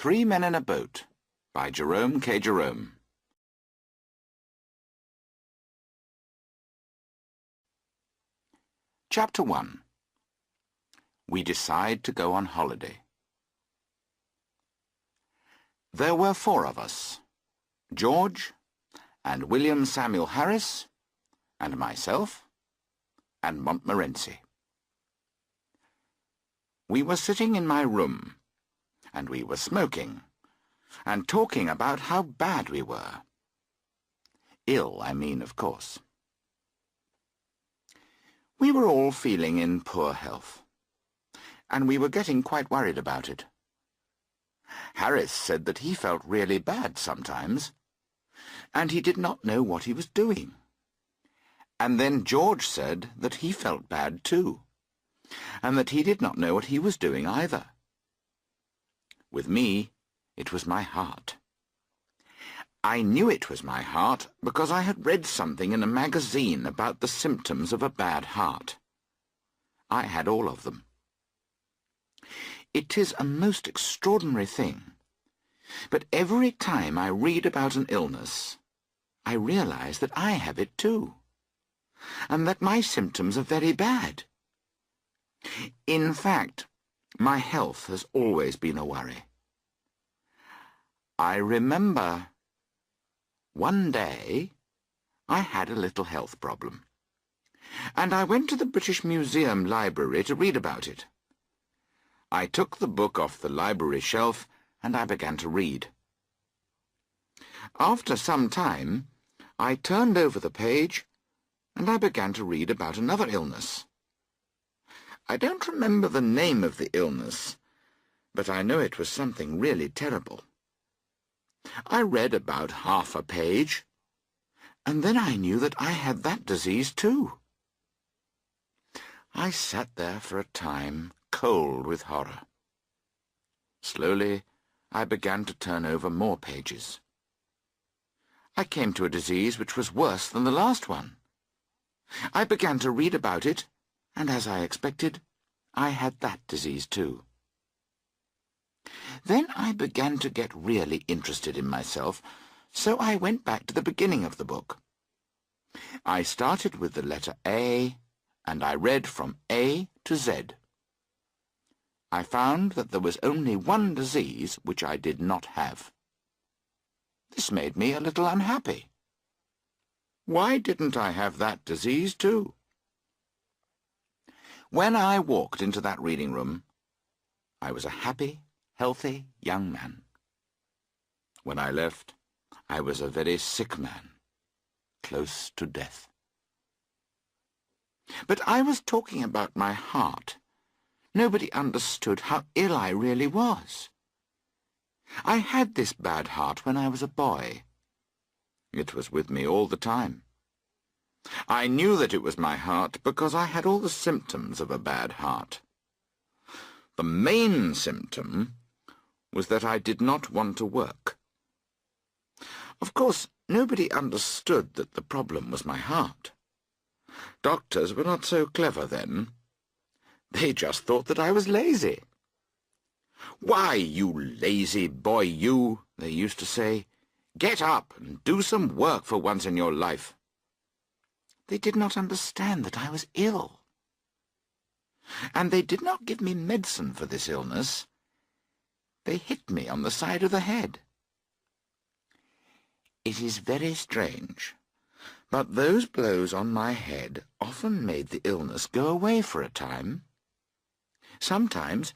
Three Men in a Boat by Jerome K. Jerome. Chapter 1. We decide to go on holiday. There were four of us, George and William Samuel Harris and myself and Montmorency. We were sitting in my room, and we were smoking, and talking about how bad we were. Ill, I mean, of course. We were all feeling in poor health, and we were getting quite worried about it. Harris said that he felt really bad sometimes, and he did not know what he was doing. And then George said that he felt bad too, and that he did not know what he was doing either. With me, it was my heart. I knew it was my heart because I had read something in a magazine about the symptoms of a bad heart. I had all of them. It is a most extraordinary thing, but every time I read about an illness, I realize that I have it too, and that my symptoms are very bad. In fact, my health has always been a worry. I remember one day I had a little health problem, and I went to the British Museum library to read about it. I took the book off the library shelf and I began to read. After some time, I turned over the page and I began to read about another illness. I don't remember the name of the illness, but I know it was something really terrible. I read about half a page, and then I knew that I had that disease too. I sat there for a time, cold with horror. Slowly, I began to turn over more pages. I came to a disease which was worse than the last one. I began to read about it, and as I expected, I had that disease too. Then I began to get really interested in myself, so I went back to the beginning of the book. I started with the letter A, and I read from A to Z. I found that there was only one disease which I did not have. This made me a little unhappy. Why didn't I have that disease too? When I walked into that reading room, I was a happy, healthy young man. When I left, I was a very sick man, close to death. But I was talking about my heart. Nobody understood how ill I really was. I had this bad heart when I was a boy. It was with me all the time. I knew that it was my heart because I had all the symptoms of a bad heart. The main symptom was that I did not want to work. Of course, nobody understood that the problem was my heart. Doctors were not so clever then. They just thought that I was lazy. "Why, you lazy boy, you," they used to say. "Get up and do some work for once in your life." They did not understand that I was ill. And they did not give me medicine for this illness. They hit me on the side of the head. It is very strange, but those blows on my head often made the illness go away for a time. Sometimes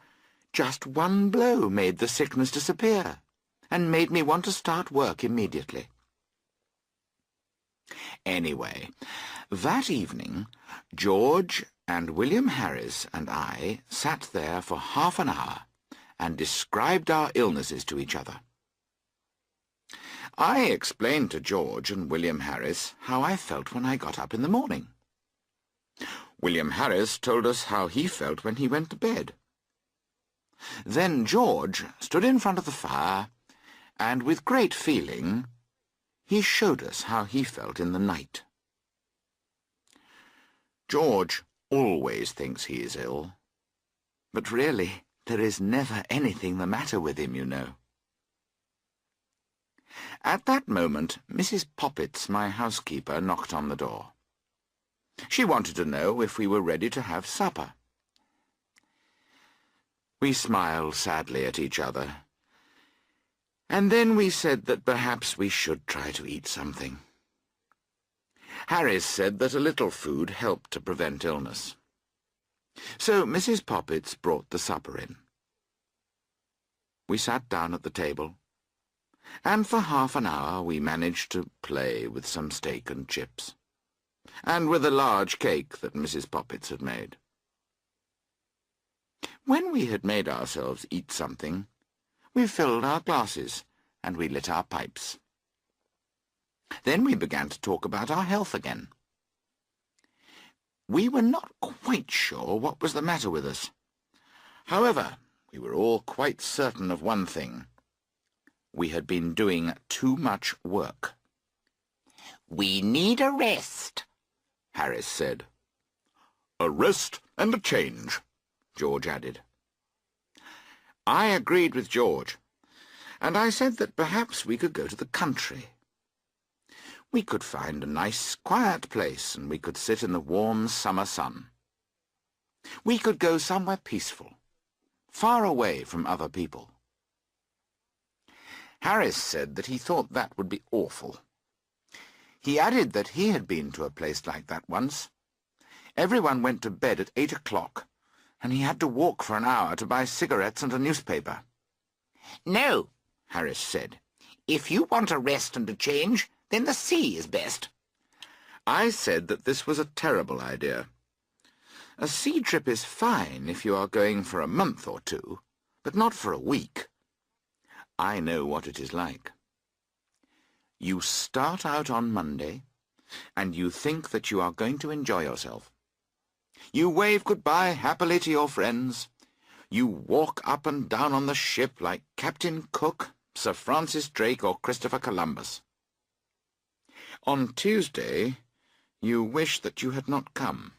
just one blow made the sickness disappear and made me want to start work immediately. Anyway, that evening, George and William Harris and I sat there for half an hour and described our illnesses to each other. I explained to George and William Harris how I felt when I got up in the morning. William Harris told us how he felt when he went to bed. Then George stood in front of the fire, and with great feeling, he showed us how he felt in the night. George always thinks he is ill, but really there is never anything the matter with him, you know. At that moment, Mrs. Poppets, my housekeeper, knocked on the door. She wanted to know if we were ready to have supper. We smiled sadly at each other, and then we said that perhaps we should try to eat something. Harris said that a little food helped to prevent illness. So Mrs. Poppets brought the supper in. We sat down at the table, and for half an hour we managed to play with some steak and chips, and with a large cake that Mrs. Poppets had made. When we had made ourselves eat something, we filled our glasses and we lit our pipes. Then we began to talk about our health again. We were not quite sure what was the matter with us. However, we were all quite certain of one thing. We had been doing too much work. "We need a rest," Harris said. "A rest and a change," George added. I agreed with George, and I said that perhaps we could go to the country. We could find a nice, quiet place, and we could sit in the warm summer sun. We could go somewhere peaceful, far away from other people. Harris said that he thought that would be awful. He added that he had been to a place like that once. Everyone went to bed at 8 o'clock, and he had to walk for an hour to buy cigarettes and a newspaper. "No," Harris said. "If you want a rest and a change, then the sea is best." I said that this was a terrible idea. A sea trip is fine if you are going for a month or two, but not for a week. I know what it is like. You start out on Monday, and you think that you are going to enjoy yourself. You wave goodbye happily to your friends. You walk up and down on the ship like Captain Cook, Sir Francis Drake, or Christopher Columbus. On Tuesday, you wish that you had not come.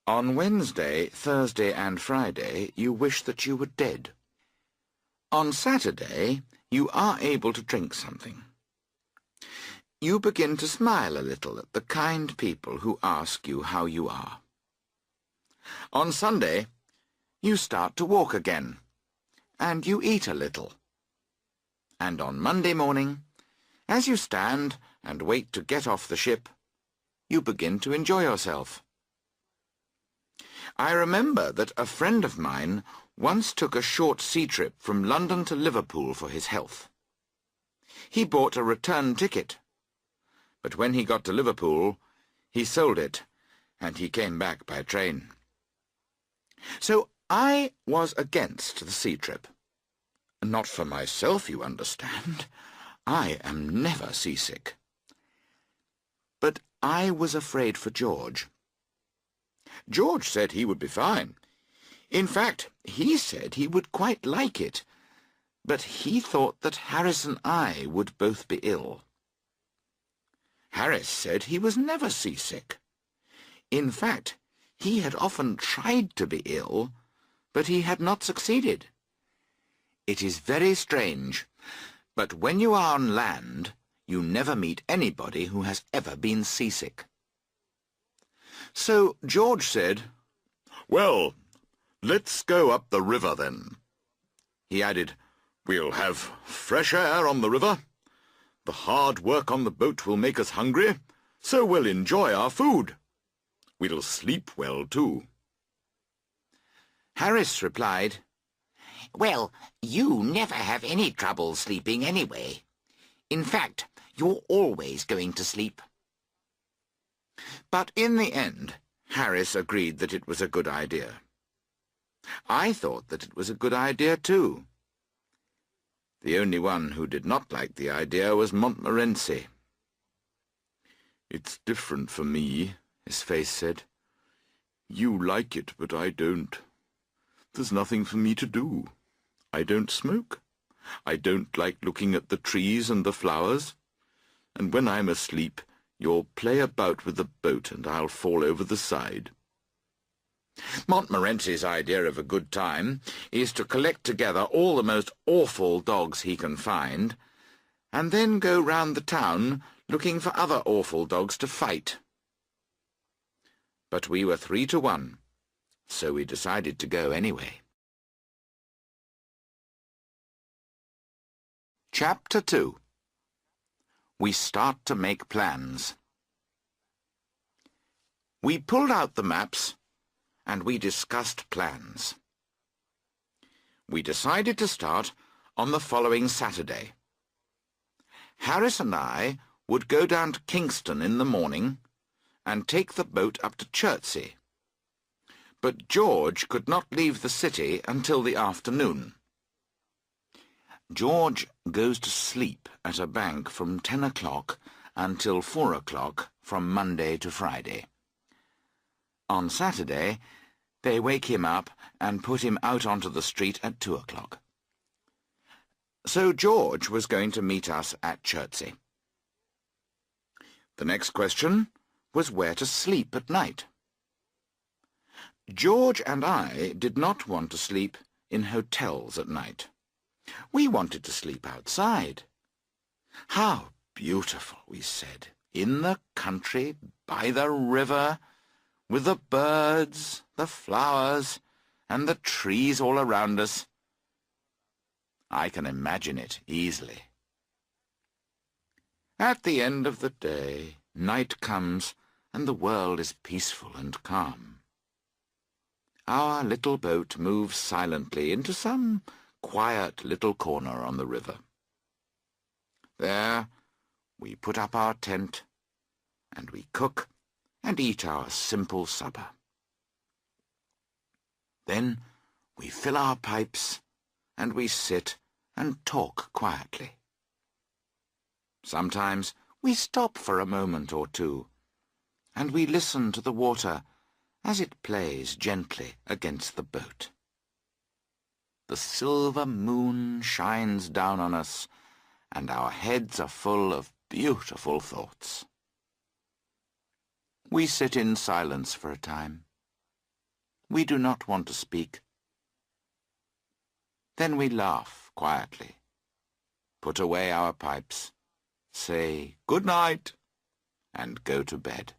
On Wednesday, Thursday, and Friday, you wish that you were dead. On Saturday, you are able to drink something. You begin to smile a little at the kind people who ask you how you are. On Sunday, you start to walk again, and you eat a little. And on Monday morning, as you stand and wait to get off the ship, you begin to enjoy yourself. I remember that a friend of mine once took a short sea trip from London to Liverpool for his health. He bought a return ticket, but when he got to Liverpool, he sold it, and he came back by train. So I was against the sea trip. Not for myself, you understand. I am never seasick. But I was afraid for George. George said he would be fine. In fact, he said he would quite like it, but he thought that Harris and I would both be ill. Harris said he was never seasick. In fact, he had often tried to be ill, but he had not succeeded. It is very strange, but when you are on land, you never meet anybody who has ever been seasick. So George said, "Well, let's go up the river then." He added, "We'll have fresh air on the river. The hard work on the boat will make us hungry, so we'll enjoy our food. We'll sleep well, too." Harris replied, "Well, you never have any trouble sleeping anyway. In fact, you're always going to sleep." But in the end, Harris agreed that it was a good idea. I thought that it was a good idea, too. The only one who did not like the idea was Montmorency. "It's different for me," his face said. "You like it, but I don't. There's nothing for me to do. I don't smoke. I don't like looking at the trees and the flowers. And when I'm asleep, you'll play about with the boat and I'll fall over the side." Montmorency's idea of a good time is to collect together all the most awful dogs he can find, and then go round the town looking for other awful dogs to fight. But we were 3-1, so we decided to go anyway. Chapter 2. We start to make plans. We pulled out the maps, and we discussed plans. We decided to start on the following Saturday. Harris and I would go down to Kingston in the morning and take the boat up to Chertsey. But George could not leave the city until the afternoon. George goes to sleep at a bank from 10 o'clock until 4 o'clock from Monday to Friday. On Saturday, they wake him up and put him out onto the street at 2 o'clock. So George was going to meet us at Chertsey. The next question was where to sleep at night. George and I did not want to sleep in hotels at night. We wanted to sleep outside. How beautiful, we said, in the country, by the river, with the birds, the flowers, and the trees all around us. I can imagine it easily. At the end of the day, night comes, and the world is peaceful and calm. Our little boat moves silently into some quiet little corner on the river. There we put up our tent, and we cook and eat our simple supper. Then we fill our pipes, and we sit and talk quietly. Sometimes we stop for a moment or two, and we listen to the water as it plays gently against the boat. The silver moon shines down on us, and our heads are full of beautiful thoughts. We sit in silence for a time. We do not want to speak. Then we laugh quietly, put away our pipes, say good night, and go to bed.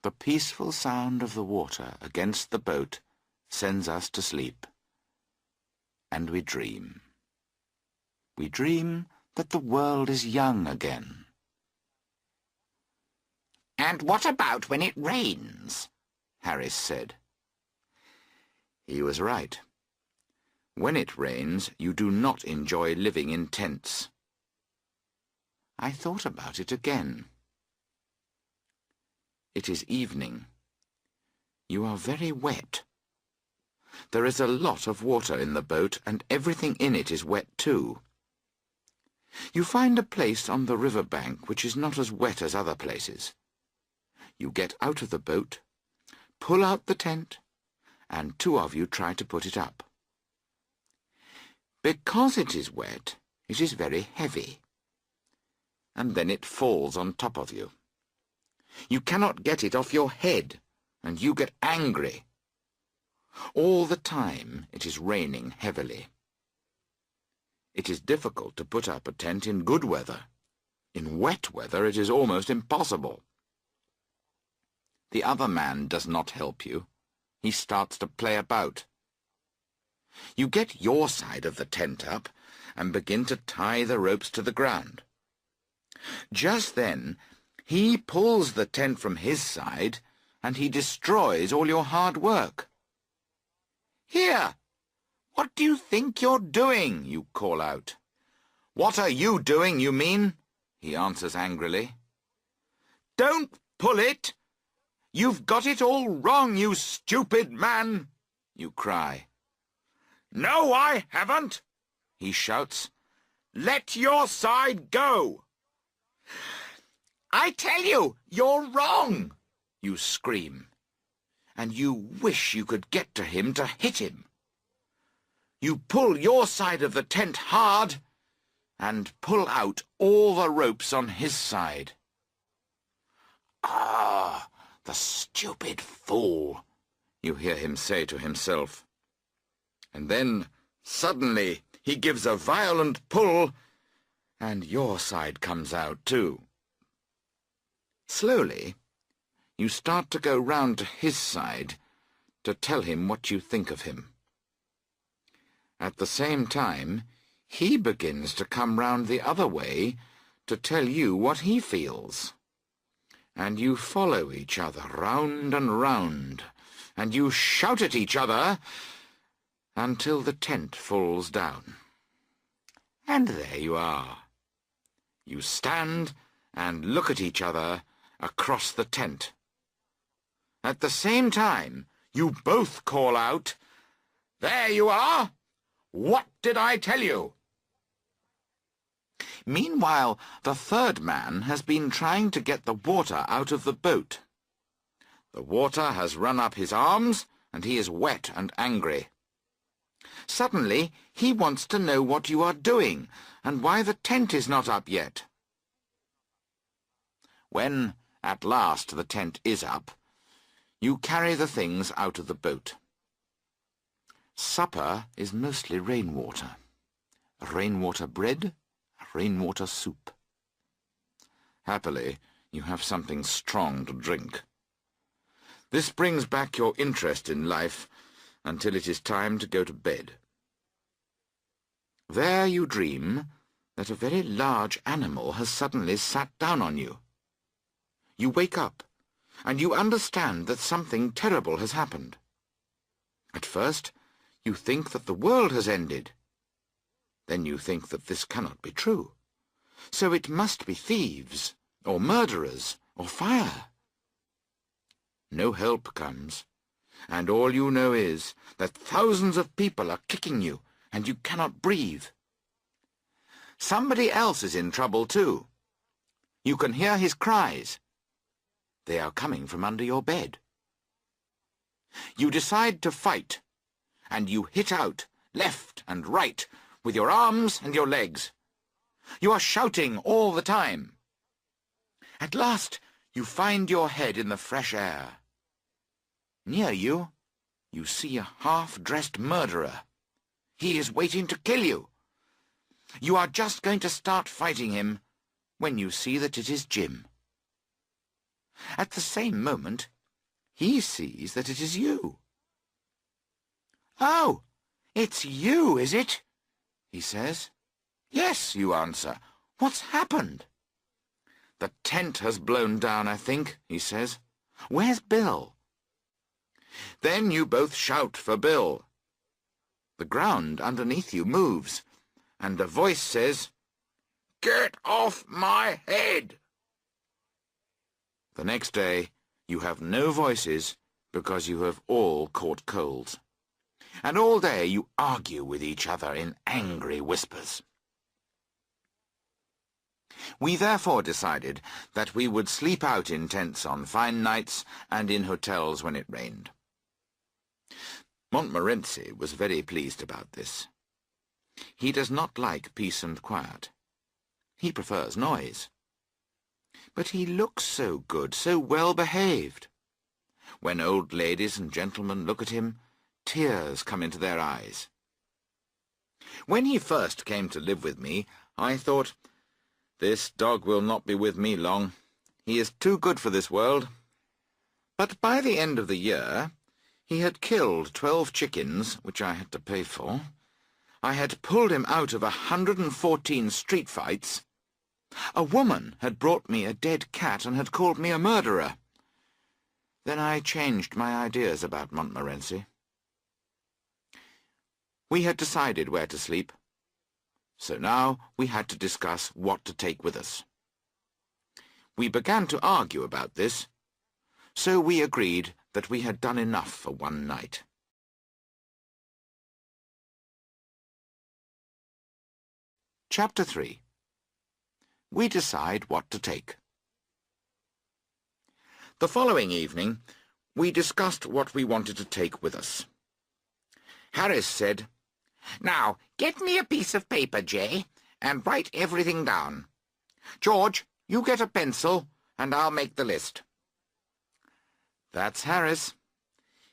The peaceful sound of the water against the boat sends us to sleep, and we dream. We dream that the world is young again. "And what about when it rains?" Harris said. He was right. When it rains, you do not enjoy living in tents. I thought about it again. It is evening. You are very wet. There is a lot of water in the boat, and everything in it is wet too. You find a place on the river bank which is not as wet as other places. You get out of the boat, pull out the tent, and 2 of you try to put it up. Because it is wet, it is very heavy, and then it falls on top of you. You cannot get it off your head, and you get angry. All the time it is raining heavily. It is difficult to put up a tent in good weather. In wet weather it is almost impossible. The other man does not help you. He starts to play about. You get your side of the tent up and begin to tie the ropes to the ground. Just then he pulls the tent from his side, and he destroys all your hard work. "Here! What do you think you're doing?" you call out. "What are you doing, you mean?" he answers angrily. "Don't pull it! You've got it all wrong, you stupid man!" you cry. "No, I haven't!" he shouts. "Let your side go!" "I tell you, you're wrong!" you scream, and you wish you could get to him to hit him. You pull your side of the tent hard and pull out all the ropes on his side. Ah, "The stupid fool," you hear him say to himself. And then, suddenly, he gives a violent pull, and your side comes out too. Slowly, you start to go round to his side to tell him what you think of him. At the same time, he begins to come round the other way to tell you what he feels. And you follow each other round and round, and you shout at each other until the tent falls down. And there you are. You stand and look at each other across the tent. At the same time, you both call out, "There you are! What did I tell you?" Meanwhile, the third man has been trying to get the water out of the boat. The water has run up his arms, and he is wet and angry. Suddenly, he wants to know what you are doing, and why the tent is not up yet. When, at last, the tent is up, you carry the things out of the boat. Supper is mostly rainwater. Rainwater bread, rainwater soup. Happily, you have something strong to drink. This brings back your interest in life until it is time to go to bed. There you dream that a very large animal has suddenly sat down on you. You wake up, and you understand that something terrible has happened. At first, you think that the world has ended. Then you think that this cannot be true. So it must be thieves, or murderers, or fire. No help comes, and all you know is that thousands of people are kicking you, and you cannot breathe. Somebody else is in trouble too. You can hear his cries. They are coming from under your bed. You decide to fight, and you hit out, left and right, with your arms and your legs. You are shouting all the time. At last, you find your head in the fresh air. Near you, you see a half-dressed murderer. He is waiting to kill you. You are just going to start fighting him when you see that it is Jim. At the same moment, he sees that it is you. "Oh, it's you, is it?" he says. "Yes," you answer. "What's happened?" "The tent has blown down, I think," he says. "Where's Bill?" Then you both shout for Bill. The ground underneath you moves, and a voice says, "Get off my head!" The next day, you have no voices because you have all caught colds. And all day you argue with each other in angry whispers. We therefore decided that we would sleep out in tents on fine nights and in hotels when it rained. Montmorency was very pleased about this. He does not like peace and quiet. He prefers noise. But he looks so good, so well behaved. When old ladies and gentlemen look at him, tears come into their eyes. When he first came to live with me, I thought, "This dog will not be with me long. He is too good for this world." But by the end of the year, he had killed 12 chickens, which I had to pay for. I had pulled him out of 114 street fights. A woman had brought me a dead cat and had called me a murderer. Then I changed my ideas about Montmorency. We had decided where to sleep, so now we had to discuss what to take with us. We began to argue about this, so we agreed that we had done enough for one night. Chapter 3. We decide what to take. The following evening, we discussed what we wanted to take with us. Harris said, "Now, get me a piece of paper, Jay, and write everything down. George, you get a pencil, and I'll make the list." That's Harris.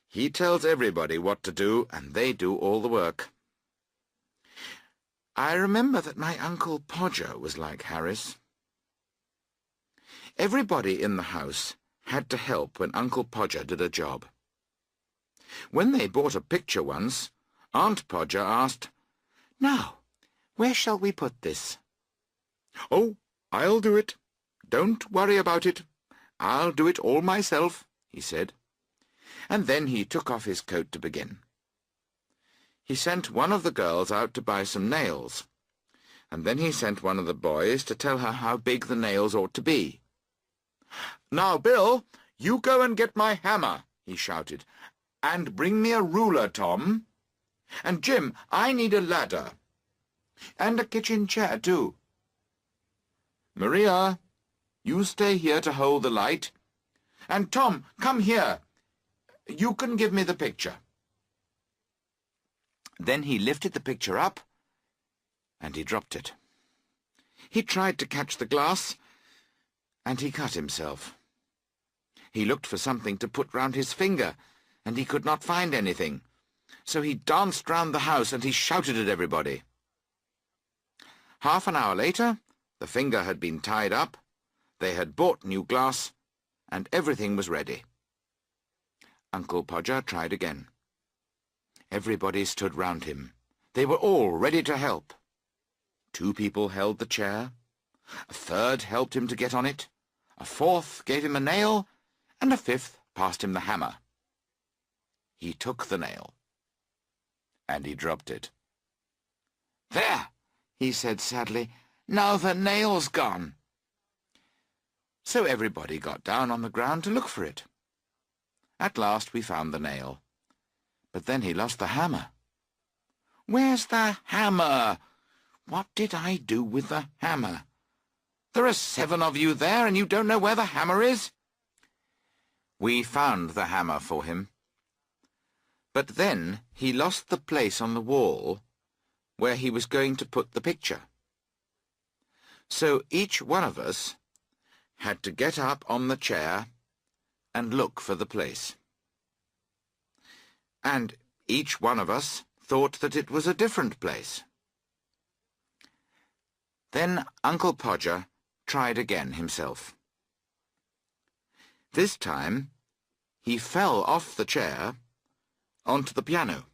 He tells everybody what to do, and they do all the work. I remember that my Uncle Podger was like Harris. Everybody in the house had to help when Uncle Podger did a job. When they bought a picture once, Aunt Podger asked, "Now, where shall we put this?" "Oh, I'll do it. Don't worry about it. I'll do it all myself," he said. And then he took off his coat to begin. He sent one of the girls out to buy some nails, and then he sent one of the boys to tell her how big the nails ought to be. "Now, Bill, you go and get my hammer," he shouted, "and bring me a ruler, Tom. And Jim, I need a ladder. And a kitchen chair, too. Maria, you stay here to hold the light. And Tom, come here. You can give me the picture." Then he lifted the picture up, and he dropped it. He tried to catch the glass, and he cut himself. He looked for something to put round his finger, and he could not find anything. So he danced round the house, and he shouted at everybody. Half an hour later, the finger had been tied up, they had bought new glass, and everything was ready. Uncle Podger tried again. Everybody stood round him. They were all ready to help. 2 people held the chair, a third helped him to get on it, a fourth gave him a nail, and a fifth passed him the hammer. He took the nail, and he dropped it. "There," he said sadly, "now the nail's gone." So everybody got down on the ground to look for it. At last we found the nail, but then he lost the hammer. "Where's the hammer? What did I do with the hammer? There are 7 of you there, and you don't know where the hammer is?" We found the hammer for him. But then he lost the place on the wall where he was going to put the picture. So each one of us had to get up on the chair and look for the place. And each one of us thought that it was a different place. Then Uncle Podger tried again himself. This time he fell off the chair onto the piano.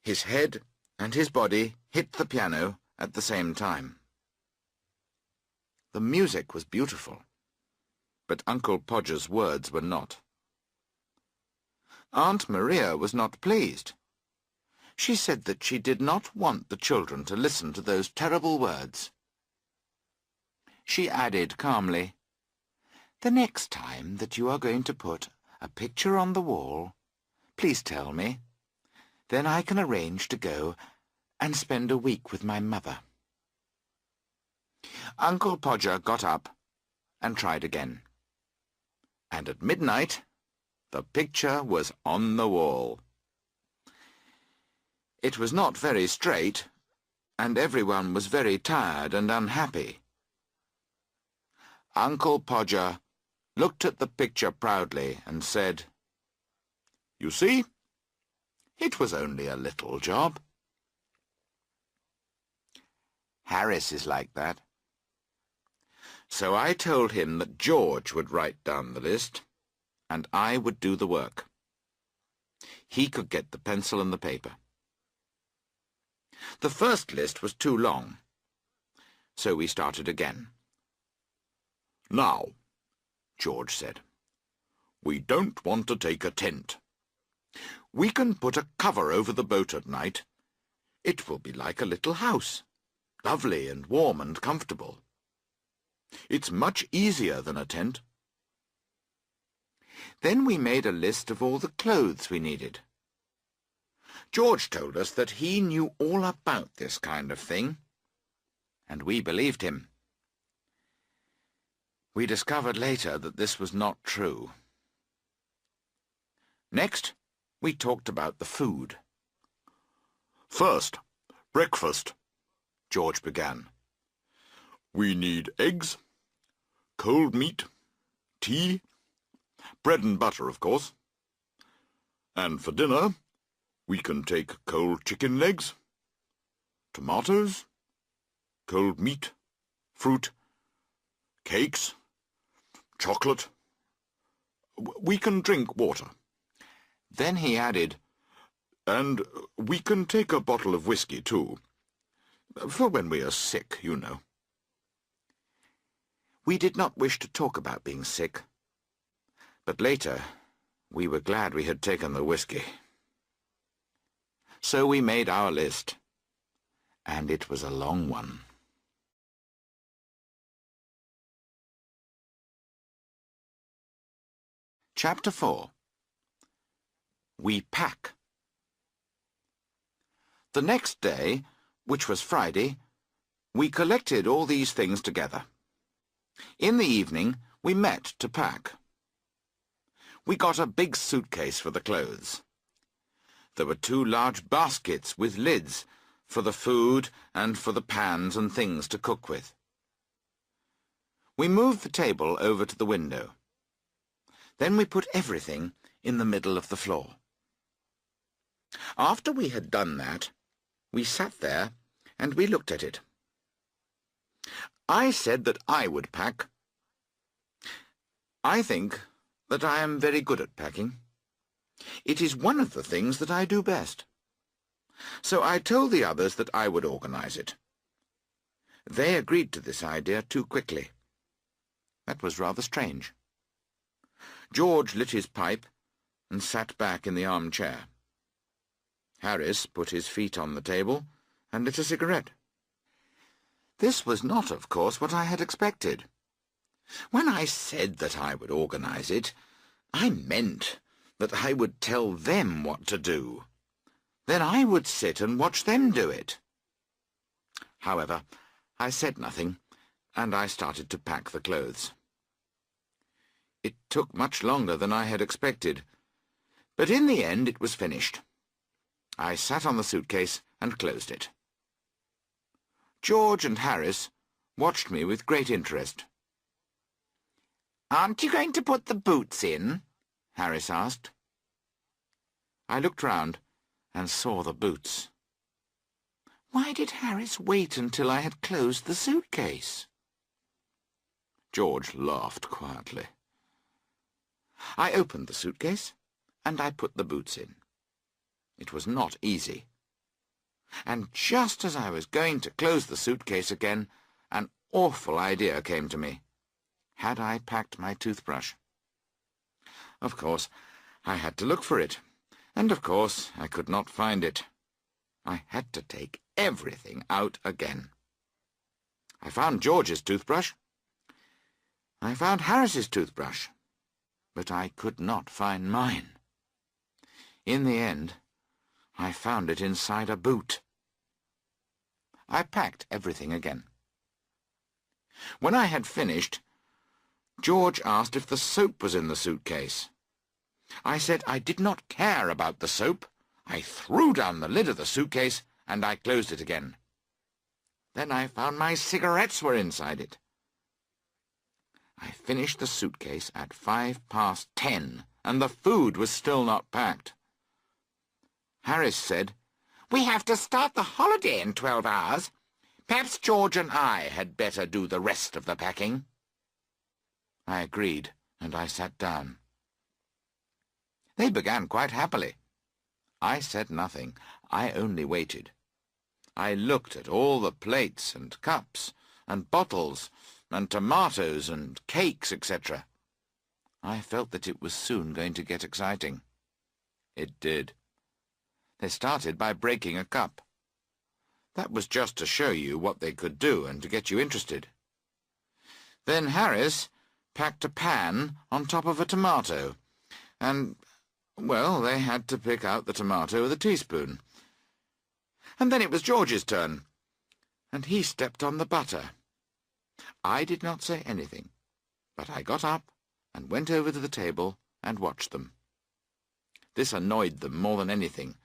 His head and his body hit the piano at the same time. The music was beautiful, but Uncle Podger's words were not. Aunt Maria was not pleased. She said that she did not want the children to listen to those terrible words. She added calmly, "The next time that you are going to put a picture on the wall, please tell me. Then I can arrange to go and spend a week with my mother." Uncle Podger got up and tried again. And at midnight, the picture was on the wall. It was not very straight, and everyone was very tired and unhappy. Uncle Podger looked at the picture proudly and said, "You see, it was only a little job." Harris is like that. So I told him that George would write down the list, and I would do the work. He could get the pencil and the paper. The first list was too long, so we started again. "Now," George said, "we don't want to take a tent. We can put a cover over the boat at night. It will be like a little house, lovely and warm and comfortable. It's much easier than a tent." Then we made a list of all the clothes we needed. George told us that he knew all about this kind of thing, and we believed him. We discovered later that this was not true. Next, we talked about the food. "First, breakfast," George began. "We need eggs, cold meat, tea, Bread and butter, of course. And for dinner, we can take cold chicken legs, tomatoes, cold meat, fruit, cakes, chocolate. We can drink water. Then he added, and we can take a bottle of whiskey, too. For when we are sick, you know. We did not wish to talk about being sick, but later we were glad we had taken the whiskey. So we made our list, and it was a long one. Chapter 4. We pack. The next day, which was Friday, we collected all these things together. In the evening, we met to pack. We got a big suitcase for the clothes. There were 2 large baskets with lids for the food and for the pans and things to cook with. We moved the table over to the window. Then we put everything in the middle of the floor. After we had done that, we sat there and we looked at it. I said that I would pack. I think that I am very good at packing. It is one of the things that I do best. So I told the others that I would organize it. They agreed to this idea too quickly. That was rather strange. George lit his pipe and sat back in the armchair. Harris put his feet on the table and lit a cigarette. This was not, of course, what I had expected. When I said that I would organize it, I meant that I would tell them what to do. Then I would sit and watch them do it. However, I said nothing, and I started to pack the clothes. It took much longer than I had expected, but in the end it was finished. I sat on the suitcase and closed it. George and Harris watched me with great interest. "Aren't you going to put the boots in?" Harris asked. I looked round and saw the boots. Why did Harris wait until I had closed the suitcase? George laughed quietly. I opened the suitcase and I put the boots in. It was not easy. And just as I was going to close the suitcase again, an awful idea came to me. Had I packed my toothbrush? Of course, I had to look for it, and of course I could not find it. I had to take everything out again. I found George's toothbrush. I found Harris's toothbrush, but I could not find mine. In the end, I found it inside a boot. I packed everything again. When I had finished, George asked if the soap was in the suitcase. I said I did not care about the soap. I threw down the lid of the suitcase and I closed it again. Then I found my cigarettes were inside it. I finished the suitcase at 10:05, and the food was still not packed. Harris said, "We have to start the holiday in 12 hours. Perhaps George and I had better do the rest of the packing." I agreed, and I sat down. They began quite happily. I said nothing. I only waited. I looked at all the plates and cups and bottles and tomatoes and cakes, etc. I felt that it was soon going to get exciting. It did. They started by breaking a cup. That was just to show you what they could do and to get you interested. Then Harris packed a pan on top of a tomato, and, well, they had to pick out the tomato with a teaspoon. And then it was George's turn, and he stepped on the butter. I did not say anything, but I got up and went over to the table and watched them. This annoyed them more than anything,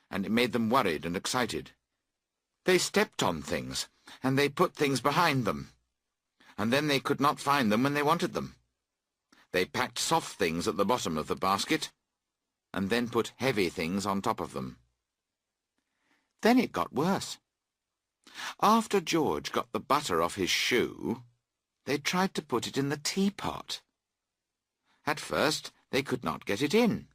and it made them worried and excited. They stepped on things, and they put things behind them, and then they could not find them when they wanted them. They packed soft things at the bottom of the basket, and then put heavy things on top of them. Then it got worse. After George got the butter off his shoe, they tried to put it in the teapot. At first, they could not get it in.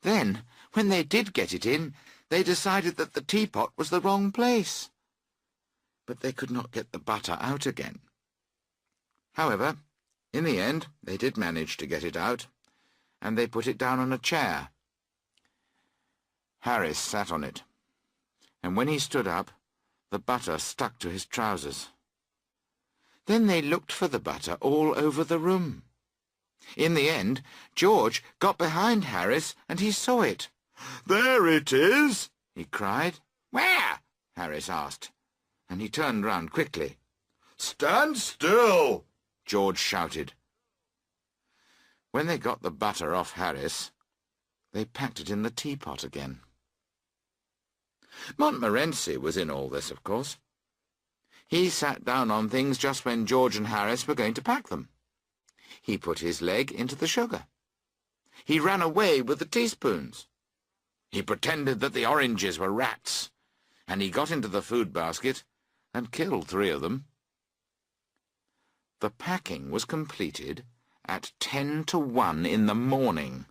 Then, when they did get it in, they decided that the teapot was the wrong place. But they could not get the butter out again. However, in the end, they did manage to get it out, and they put it down on a chair. Harris sat on it, and when he stood up, the butter stuck to his trousers. Then they looked for the butter all over the room. In the end, George got behind Harris, and he saw it. "There it is!" he cried. Where? Harris asked, and he turned round quickly. "Stand still!" George shouted. When they got the butter off Harris, they packed it in the teapot again. Montmorency was in all this, of course. He sat down on things just when George and Harris were going to pack them. He put his leg into the sugar. He ran away with the teaspoons. He pretended that the oranges were rats, and he got into the food basket and killed 3 of them. The packing was completed at 10 to 1 in the morning,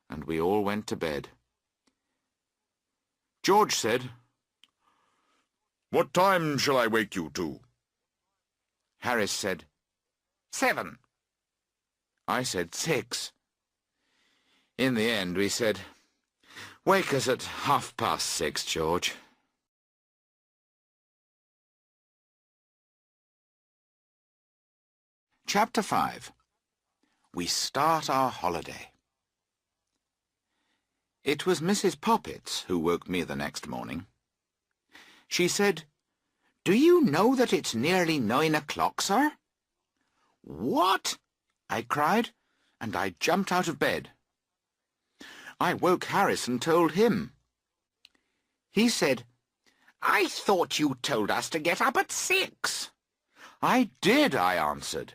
and we all went to bed. George said, "What time shall I wake you to?" Harris said, 7. I said 6. In the end, we said, "Wake us at 6:30, George." Chapter 5. We start our holiday. It was Mrs. Poppets who woke me the next morning. She said, "Do you know that it's nearly 9 o'clock, sir?" "What?" I cried, and I jumped out of bed. I woke Harris and told him. He said, I thought you told us to get up at 6. "I did," I answered.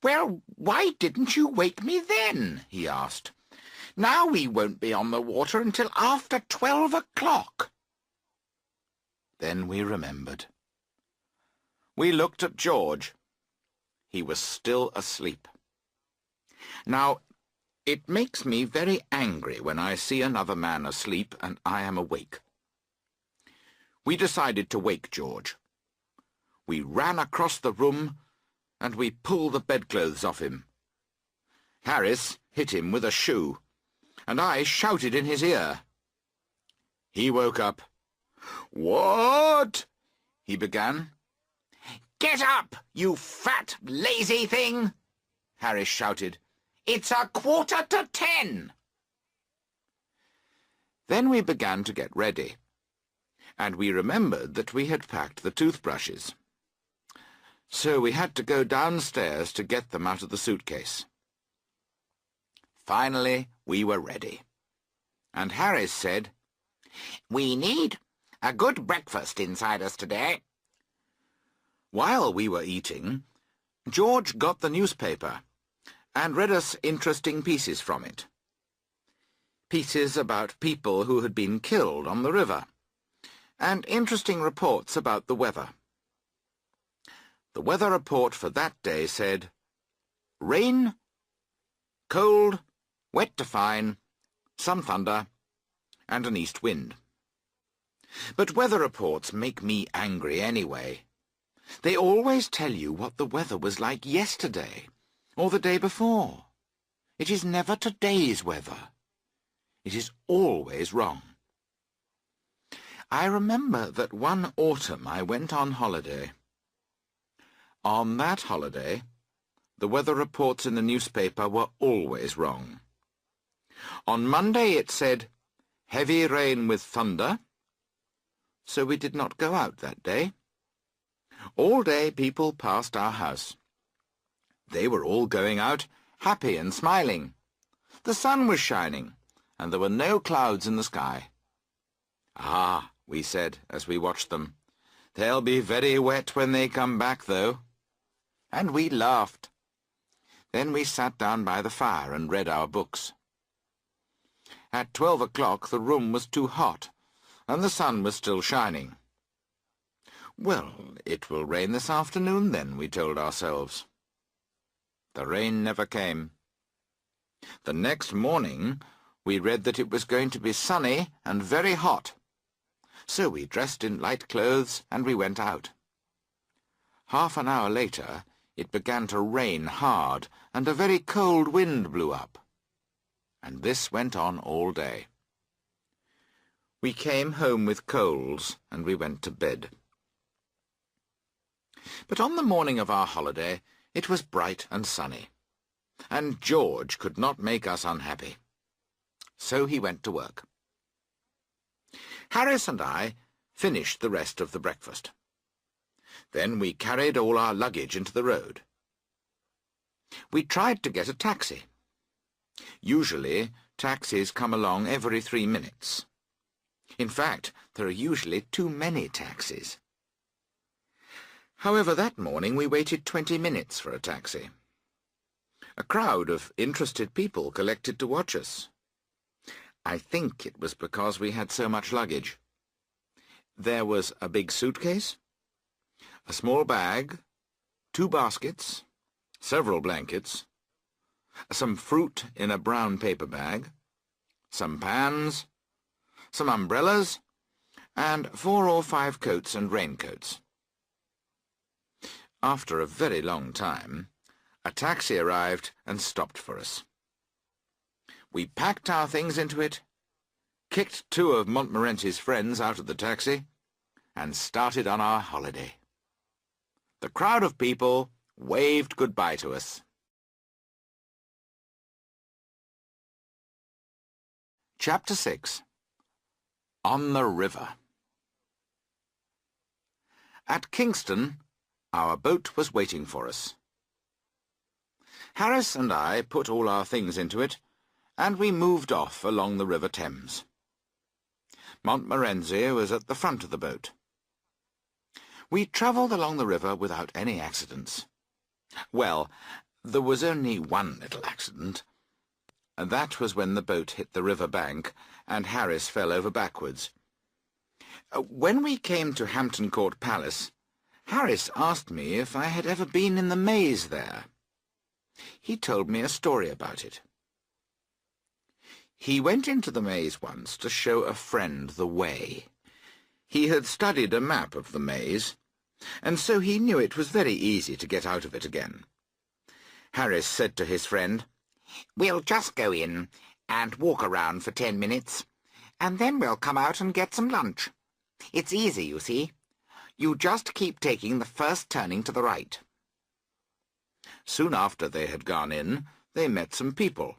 Well, why didn't you wake me then? He asked. Now we won't be on the water until after 12 o'clock. Then we remembered. We looked at George. He was still asleep. Now, it makes me very angry when I see another man asleep and I am awake. We decided to wake George. We ran across the room and we pulled the bedclothes off him. Harris hit him with a shoe, and I shouted in his ear. He woke up. "What?" he began. Get up, you fat, lazy thing! Harris shouted. It's 9:45. Then we began to get ready, and we remembered that we had packed the toothbrushes. So we had to go downstairs to get them out of the suitcase. Finally, we were ready, and Harris said, We need a good breakfast inside us today. While we were eating, George got the newspaper and read us interesting pieces from it. Pieces about people who had been killed on the river, and interesting reports about the weather. The weather report for that day said, rain, cold, wet to fine, some thunder, and an east wind. But weather reports make me angry anyway. They always tell you what the weather was like yesterday, or the day before. It is never today's weather. It is always wrong. I remember that one autumn I went on holiday. On that holiday, the weather reports in the newspaper were always wrong. On Monday it said, heavy rain with thunder, so we did not go out that day. All day people passed our house. They were all going out, happy and smiling. The sun was shining, and there were no clouds in the sky. Ah, we said as we watched them, they'll be very wet when they come back, though. And we laughed. Then we sat down by the fire and read our books. At 12 o'clock the room was too hot, and the sun was still shining. Well, it will rain this afternoon then, we told ourselves. The rain never came. The next morning we read that it was going to be sunny and very hot. So we dressed in light clothes and we went out. Half an hour later it began to rain hard, and a very cold wind blew up. And this went on all day. We came home with colds, and we went to bed. But on the morning of our holiday it was bright and sunny, and George could not make us unhappy. So he went to work. Harris and I finished the rest of the breakfast. Then we carried all our luggage into the road. We tried to get a taxi. Usually, taxis come along every 3 minutes. In fact, there are usually too many taxis. However, that morning we waited 20 minutes for a taxi. A crowd of interested people collected to watch us. I think it was because we had so much luggage. There was a big suitcase, a small bag, 2 baskets, several blankets, some fruit in a brown paper bag, some pans, some umbrellas, and 4 or 5 coats and raincoats. After a very long time, a taxi arrived and stopped for us. We packed our things into it, kicked 2 of Montmorency's friends out of the taxi, and started on our holiday. The crowd of people waved goodbye to us. Chapter 6. On the River. At Kingston, our boat was waiting for us. Harris and I put all our things into it, and we moved off along the River Thames. Montmorency was at the front of the boat. We travelled along the river without any accidents. Well, there was only one little accident. That was when the boat hit the river bank, and Harris fell over backwards. When we came to Hampton Court Palace, Harris asked me if I had ever been in the maze there. He told me a story about it. He went into the maze once to show a friend the way. He had studied a map of the maze, and so he knew it was very easy to get out of it again. Harris said to his friend, "We'll just go in and walk around for 10 minutes, and then we'll come out and get some lunch. It's easy, you see. You just keep taking the first turning to the right." Soon after they had gone in, they met some people.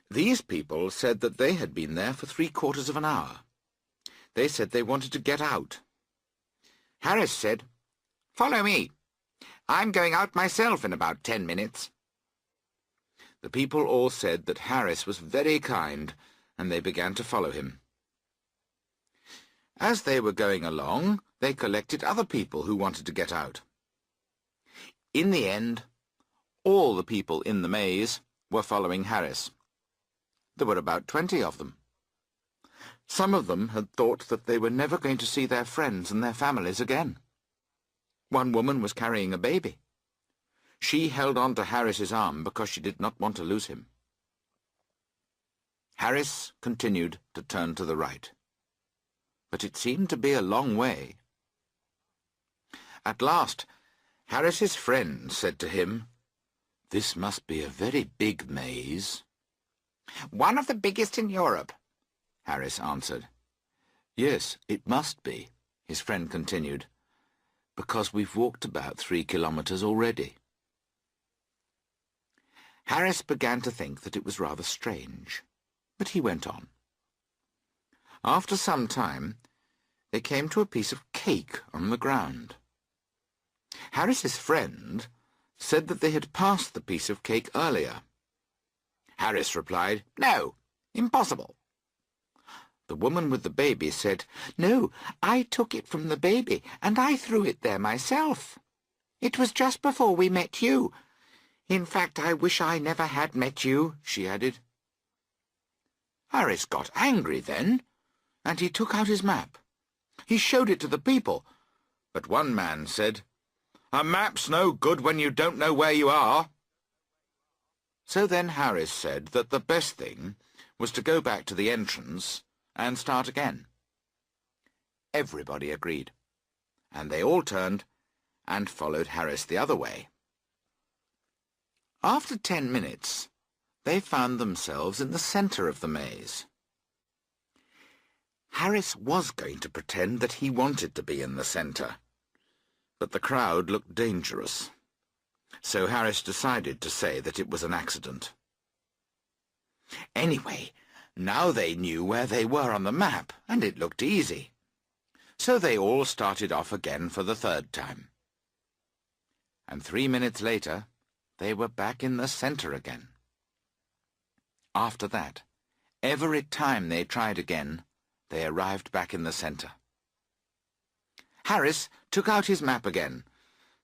These people said that they had been there for 3/4 of an hour. They said they wanted to get out. Harris said, "Follow me. I'm going out myself in about 10 minutes." The people all said that Harris was very kind, and they began to follow him. As they were going along, they collected other people who wanted to get out. In the end, all the people in the maze were following Harris. There were about 20 of them. Some of them had thought that they were never going to see their friends and their families again. One woman was carrying a baby. She held on to Harris's arm because she did not want to lose him. Harris continued to turn to the right, but it seemed to be a long way. At last, Harris's friend said to him, "This must be a very big maze." "One of the biggest in Europe," Harris answered. "Yes, it must be," his friend continued, "because we've walked about 3 kilometres already." Harris began to think that it was rather strange, but he went on. After some time, they came to a piece of cake on the ground. Harris's friend said that they had passed the piece of cake earlier. Harris replied, "No, impossible." The woman with the baby said, "No, I took it from the baby, and I threw it there myself. It was just before we met you. In fact, I wish I never had met you," she added. Harris got angry then, and he took out his map. He showed it to the people, but one man said, "A map's no good when you don't know where you are." So then Harris said that the best thing was to go back to the entrance and start again. Everybody agreed, and they all turned and followed Harris the other way. After 10 minutes, they found themselves in the centre of the maze. Harris was going to pretend that he wanted to be in the centre, but the crowd looked dangerous, so Harris decided to say that it was an accident. Anyway, now they knew where they were on the map, and it looked easy. So they all started off again for the third time. And 3 minutes later, they were back in the centre again. After that, every time they tried again, they arrived back in the centre. Harris took out his map again,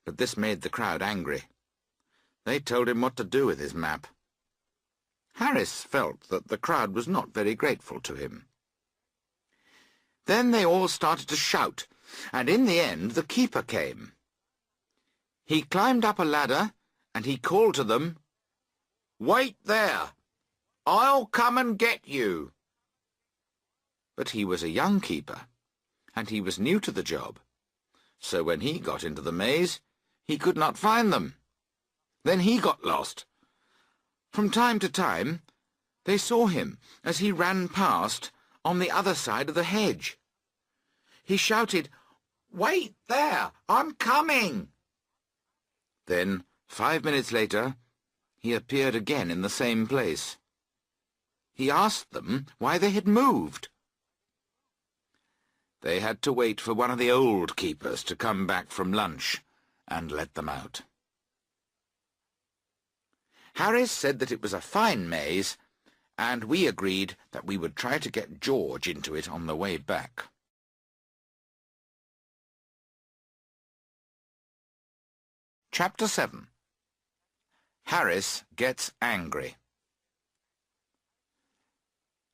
but this made the crowd angry. They told him what to do with his map. Harris felt that the crowd was not very grateful to him. Then they all started to shout, and in the end the keeper came. He climbed up a ladder, and he called to them, "Wait there! I'll come and get you!" But he was a young keeper, and he was new to the job, so when he got into the maze, he could not find them. Then he got lost. From time to time, they saw him as he ran past on the other side of the hedge. He shouted, "Wait there! I'm coming!" Then, 5 minutes later, he appeared again in the same place. He asked them why they had moved. They had to wait for one of the old keepers to come back from lunch and let them out. Harris said that it was a fine maze, and we agreed that we would try to get George into it on the way back. Chapter 7. Harris Gets Angry.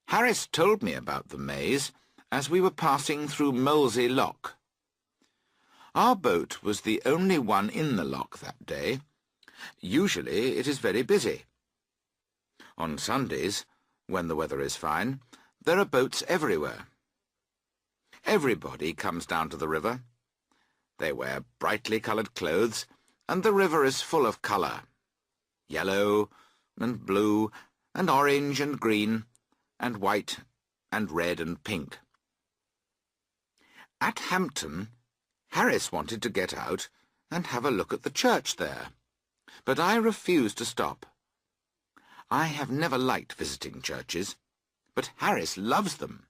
Harris told me about the maze as we were passing through Molesey Lock. Our boat was the only one in the lock that day. Usually it is very busy. On Sundays, when the weather is fine, there are boats everywhere. Everybody comes down to the river. They wear brightly coloured clothes, and the river is full of colour. Yellow and blue and orange and green and white and red and pink. At Hampton, Harris wanted to get out and have a look at the church there, but I refused to stop. I have never liked visiting churches, but Harris loves them.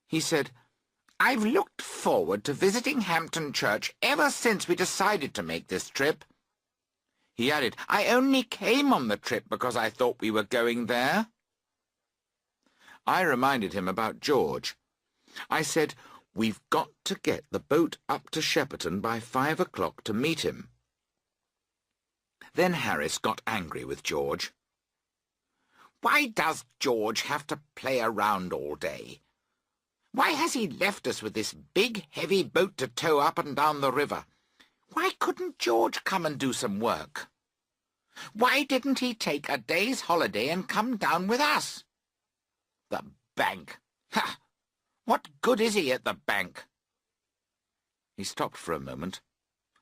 He said, "I've looked forward to visiting Hampton Church ever since we decided to make this trip." He added, "I only came on the trip because I thought we were going there." I reminded him about George. I said, "We've got to get the boat up to Shepperton by 5 o'clock to meet him." Then Harris got angry with George. "Why does George have to play around all day? Why has he left us with this big, heavy boat to tow up and down the river? Why couldn't George come and do some work? Why didn't he take a day's holiday and come down with us? The bank! Ha! What good is he at the bank?" He stopped for a moment,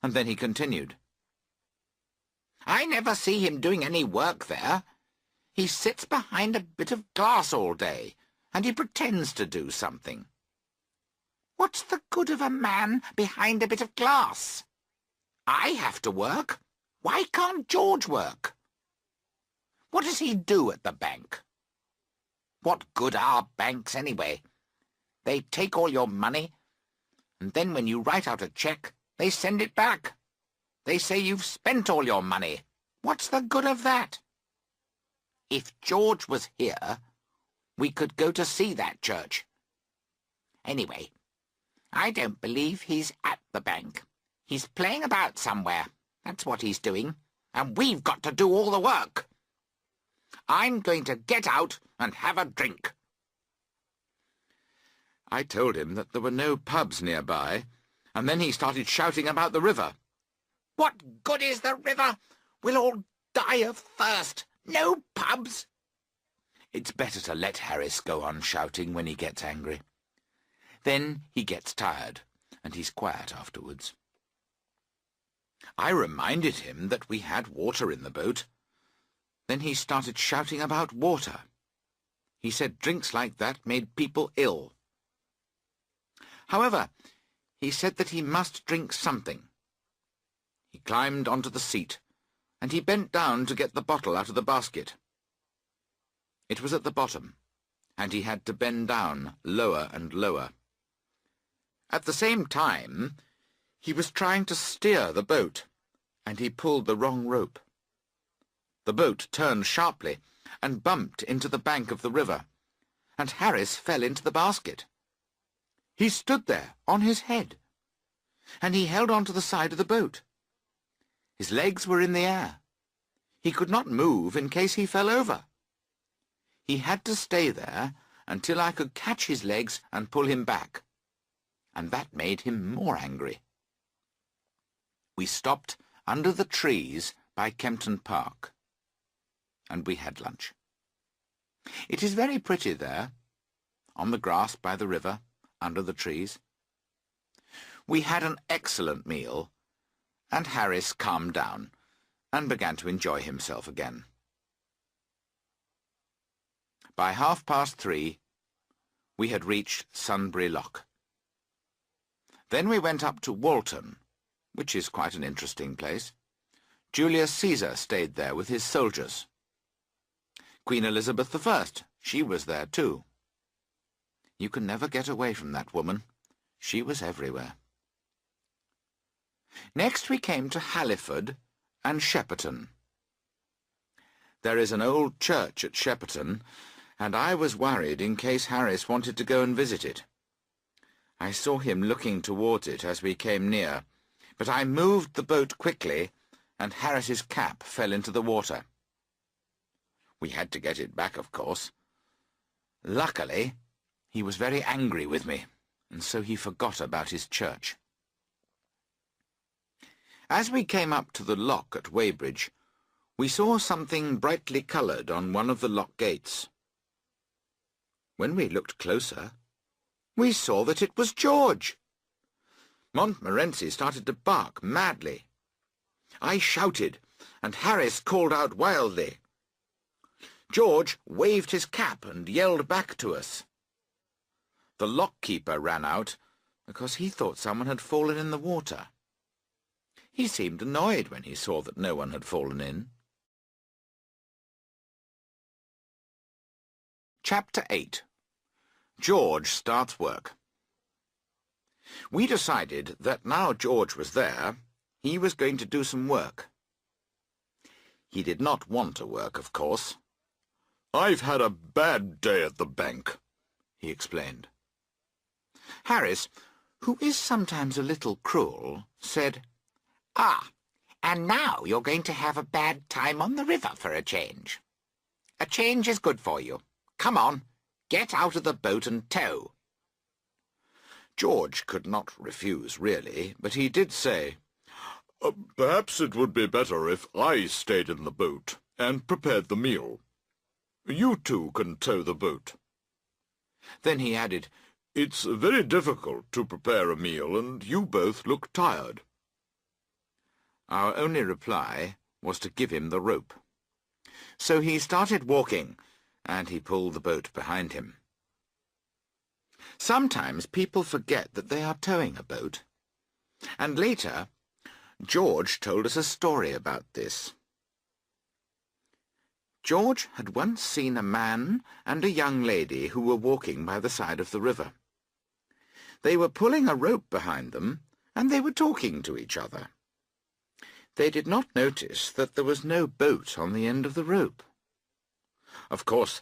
and then he continued. "I never see him doing any work there. He sits behind a bit of glass all day, and he pretends to do something. What's the good of a man behind a bit of glass? I have to work. Why can't George work? What does he do at the bank? What good are banks anyway? They take all your money, and then when you write out a cheque, they send it back. They say you've spent all your money. What's the good of that? If George was here, we could go to see that church. Anyway, I don't believe he's at the bank. He's playing about somewhere. That's what he's doing. and we've got to do all the work. I'm going to get out and have a drink." I told him that there were no pubs nearby, and then he started shouting about the river. "What good is the river? We'll all die of thirst. No pubs." It's better to let Harris go on shouting when he gets angry. Then he gets tired, and he's quiet afterwards. I reminded him that we had water in the boat. Then he started shouting about water. He said drinks like that made people ill. However, he said that he must drink something. He climbed onto the seat, and he bent down to get the bottle out of the basket. It was at the bottom, and he had to bend down lower and lower. At the same time, he was trying to steer the boat, and he pulled the wrong rope. The boat turned sharply and bumped into the bank of the river, and Harris fell into the basket. He stood there on his head, and he held on to the side of the boat. His legs were in the air. He could not move in case he fell over. He had to stay there until I could catch his legs and pull him back, and that made him more angry. We stopped under the trees by Kempton Park, and we had lunch. It is very pretty there, on the grass by the river, under the trees. We had an excellent meal, and Harris calmed down and began to enjoy himself again. By 3:30, we had reached Sunbury Lock. Then we went up to Walton, which is quite an interesting place. Julius Caesar stayed there with his soldiers. Queen Elizabeth I, she was there too. You can never get away from that woman. She was everywhere. Next we came to Halliford and Shepperton. There is an old church at Shepperton, and I was worried in case Harris wanted to go and visit it. I saw him looking towards it as we came near, but I moved the boat quickly, and Harris's cap fell into the water. We had to get it back, of course. Luckily, he was very angry with me, and so he forgot about his church. As we came up to the lock at Weybridge, we saw something brightly coloured on one of the lock gates. When we looked closer, we saw that it was George. Montmorency started to bark madly. I shouted, and Harris called out wildly. George waved his cap and yelled back to us. The lock-keeper ran out because he thought someone had fallen in the water. He seemed annoyed when he saw that no one had fallen in. Chapter 8. George starts work. We decided that now George was there, he was going to do some work. He did not want to work, of course. "I've had a bad day at the bank," he explained. Harris, who is sometimes a little cruel, said, "Ah, and now you're going to have a bad time on the river for a change. A change is good for you. Come on, get out of the boat and tow." George could not refuse, really, but he did say, "Perhaps it would be better if I stayed in the boat and prepared the meal. You two can tow the boat." Then he added, "It's very difficult to prepare a meal, and you both look tired." Our only reply was to give him the rope. So he started walking, and he pulled the boat behind him. Sometimes people forget that they are towing a boat, and later George told us a story about this. George had once seen a man and a young lady who were walking by the side of the river. They were pulling a rope behind them, and they were talking to each other. They did not notice that there was no boat on the end of the rope. Of course,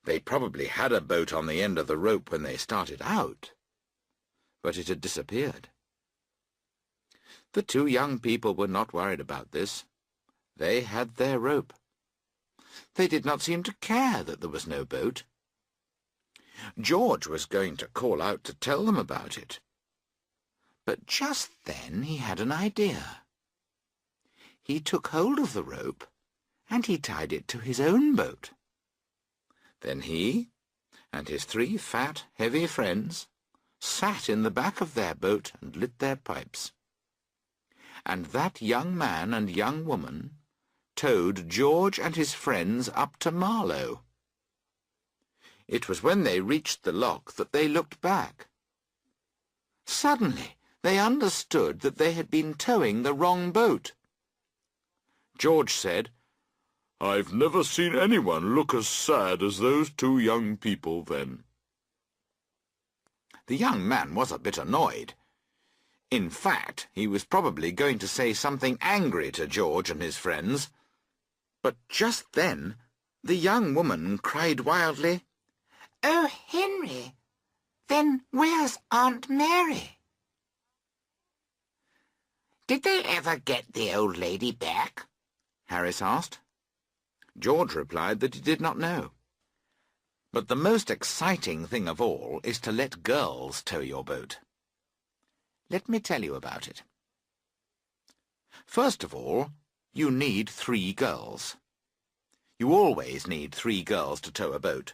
they probably had a boat on the end of the rope when they started out, but it had disappeared. The two young people were not worried about this. They had their rope. They did not seem to care that there was no boat. George was going to call out to tell them about it. But just then he had an idea. He took hold of the rope and he tied it to his own boat. Then he and his 3 fat, heavy friends sat in the back of their boat and lit their pipes. And that young man and young woman towed George and his friends up to Marlow. It was when they reached the lock that they looked back. Suddenly they understood that they had been towing the wrong boat. George said, "I've never seen anyone look as sad as those 2 young people then." The young man was a bit annoyed. In fact, he was probably going to say something angry to George and his friends. But just then the young woman cried wildly, "Oh, Henry, then where's Aunt Mary?" "Did they ever get the old lady back?" Harris asked. George replied that he did not know. But the most exciting thing of all is to let girls tow your boat. Let me tell you about it. First of all, you need 3 girls. You always need 3 girls to tow a boat.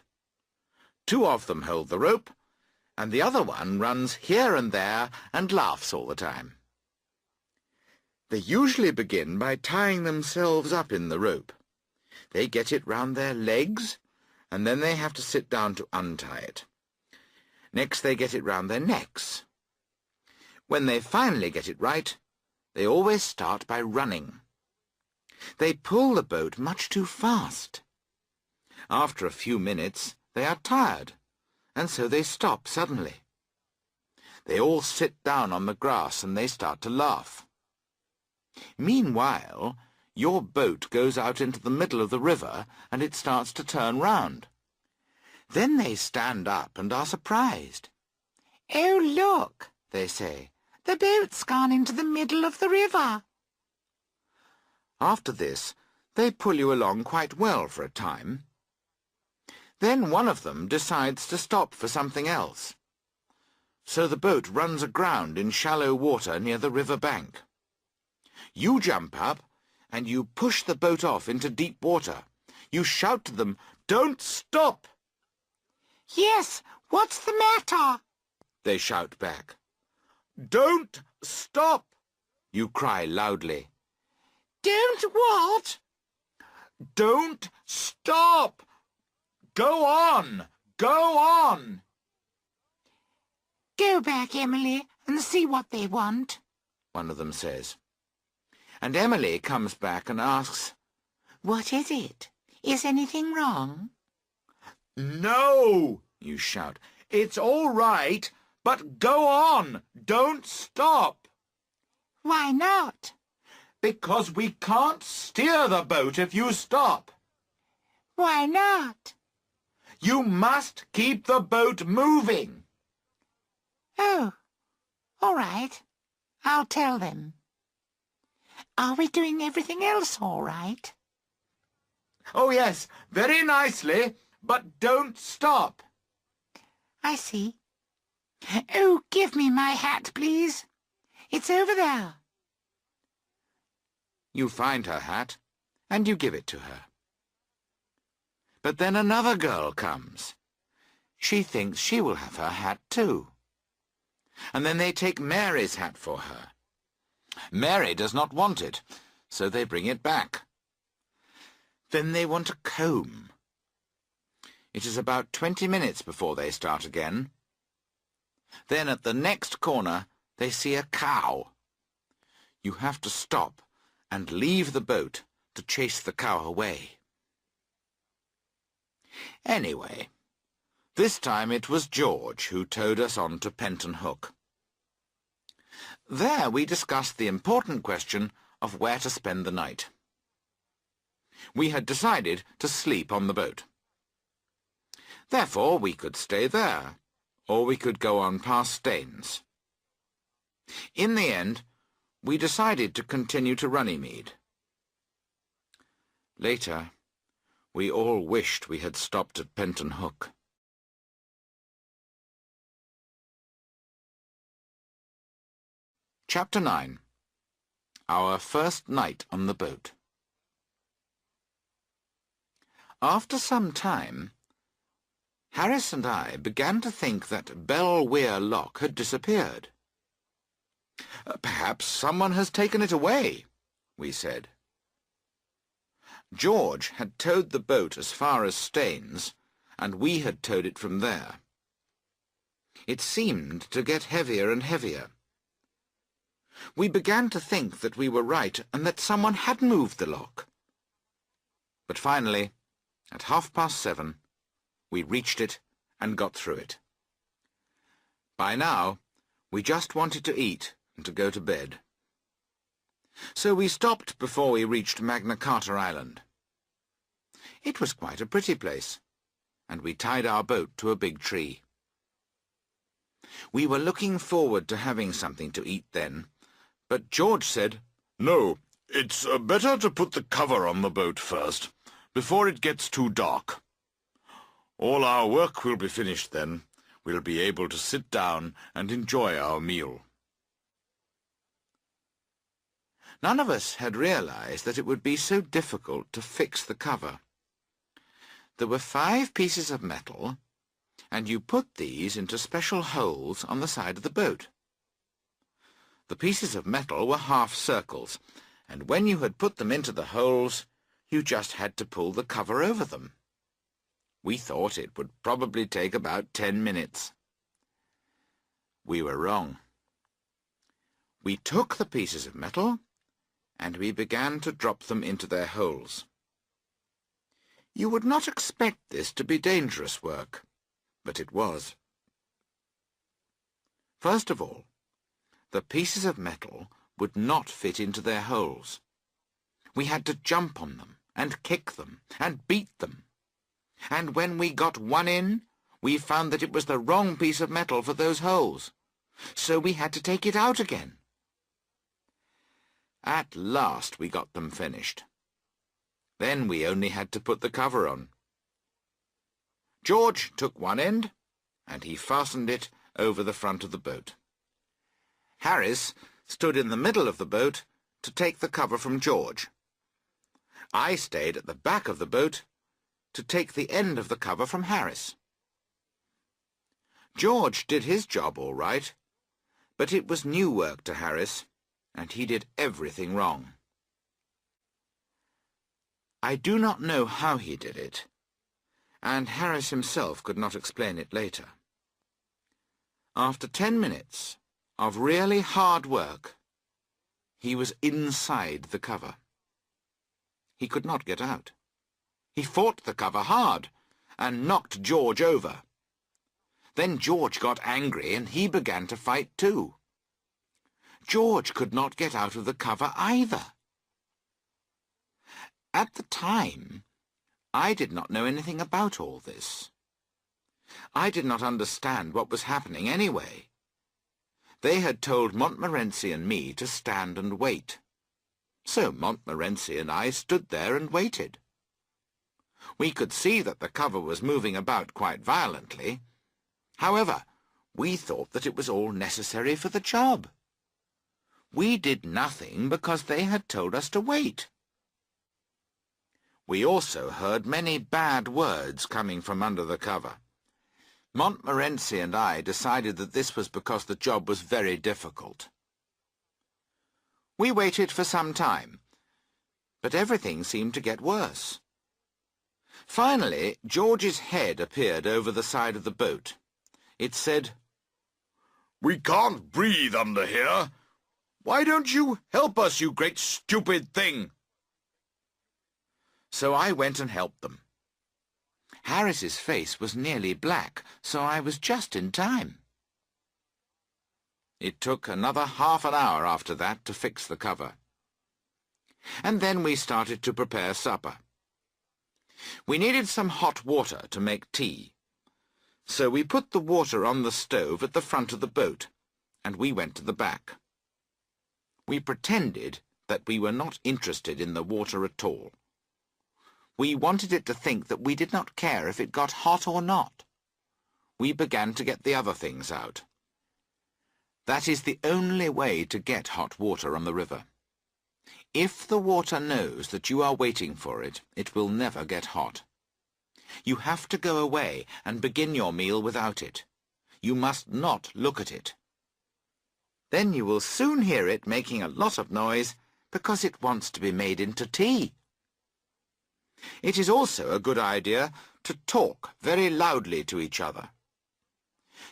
2 of them hold the rope, and the other one runs here and there and laughs all the time. They usually begin by tying themselves up in the rope. They get it round their legs, and then they have to sit down to untie it. Next they get it round their necks. When they finally get it right, they always start by running. They pull the boat much too fast. After a few minutes, they are tired, and so they stop suddenly. They all sit down on the grass and they start to laugh. Meanwhile, your boat goes out into the middle of the river and it starts to turn round. Then they stand up and are surprised. "Oh, look," they say, "the boat's gone into the middle of the river." After this, they pull you along quite well for a time. Then one of them decides to stop for something else. So the boat runs aground in shallow water near the river bank. You jump up and you push the boat off into deep water. You shout to them, "Don't stop!" "Yes, what's the matter?" they shout back. "Don't stop!" you cry loudly. "Don't what?" "Don't stop! Go on! Go on!" "Go back, Emily, and see what they want," one of them says. And Emily comes back and asks, "What is it? Is anything wrong?" "No!" you shout. "It's all right, but go on! Don't stop!" "Why not?" "Because we can't steer the boat if you stop. "Why not?" You must keep the boat moving." "Oh, all right. I'll tell them. Are we doing everything else all right?" "Oh, yes, very nicely, but don't stop." "I see. Oh, give me my hat, please. It's over there." You find her hat, and you give it to her. But then another girl comes. She thinks she will have her hat too. And then they take Mary's hat for her. Mary does not want it, so they bring it back. Then they want a comb. It is about 20 minutes before they start again. Then at the next corner they see a cow. You have to stop and leave the boat to chase the cow away. Anyway, this time it was George who towed us on to Penton Hook. There we discussed the important question of where to spend the night. We had decided to sleep on the boat. Therefore we could stay there, or we could go on past Staines. In the end, we decided to continue to Runnymede. Later, we all wished we had stopped at Penton Hook. Chapter 9. Our first night on the boat. After some time, Harris and I began to think that Bell Weir Lock had disappeared. "Perhaps someone has taken it away," we said. George had towed the boat as far as Staines, and we had towed it from there. It seemed to get heavier and heavier. We began to think that we were right and that someone had moved the lock. But finally, at 7:30, we reached it and got through it. By now, we just wanted to eat and to go to bed. So we stopped before we reached Magna Carta Island. It was quite a pretty place, and we tied our boat to a big tree. We were looking forward to having something to eat then, but George said, "No, it's better to put the cover on the boat first, before it gets too dark. All our work will be finished then. We'll be able to sit down and enjoy our meal." None of us had realized that it would be so difficult to fix the cover. There were 5 pieces of metal, and you put these into special holes on the side of the boat. The pieces of metal were half circles, and when you had put them into the holes, you just had to pull the cover over them. We thought it would probably take about 10 minutes. We were wrong. We took the pieces of metal, and we began to drop them into their holes. You would not expect this to be dangerous work, but it was. First of all, the pieces of metal would not fit into their holes. We had to jump on them, and kick them, and beat them. And when we got one in, we found that it was the wrong piece of metal for those holes, so we had to take it out again. At last we got them finished. Then we only had to put the cover on. George took one end, and he fastened it over the front of the boat. Harris stood in the middle of the boat to take the cover from George. I stayed at the back of the boat to take the end of the cover from Harris. George did his job all right, but it was new work to Harris, and he did everything wrong. I do not know how he did it, and Harris himself could not explain it later. After 10 minutes of really hard work, he was inside the cover. He could not get out. He fought the cover hard and knocked George over. Then George got angry and he began to fight too. George could not get out of the cover either. At the time, I did not know anything about all this. I did not understand what was happening anyway. They had told Montmorency and me to stand and wait. So Montmorency and I stood there and waited. We could see that the cover was moving about quite violently. However, we thought that it was all necessary for the job. We did nothing because they had told us to wait. We also heard many bad words coming from under the cover. Montmorency and I decided that this was because the job was very difficult. We waited for some time, but everything seemed to get worse. Finally, George's head appeared over the side of the boat. It said, "We can't breathe under here. Why don't you help us, you great stupid thing?" So I went and helped them. Harris's face was nearly black, so I was just in time. It took another half an hour after that to fix the cover. And then we started to prepare supper. We needed some hot water to make tea, so we put the water on the stove at the front of the boat, and we went to the back. We pretended that we were not interested in the water at all. We wanted it to think that we did not care if it got hot or not. We began to get the other things out. That is the only way to get hot water on the river. If the water knows that you are waiting for it, it will never get hot. You have to go away and begin your meal without it. You must not look at it. Then you will soon hear it making a lot of noise because it wants to be made into tea. It is also a good idea to talk very loudly to each other.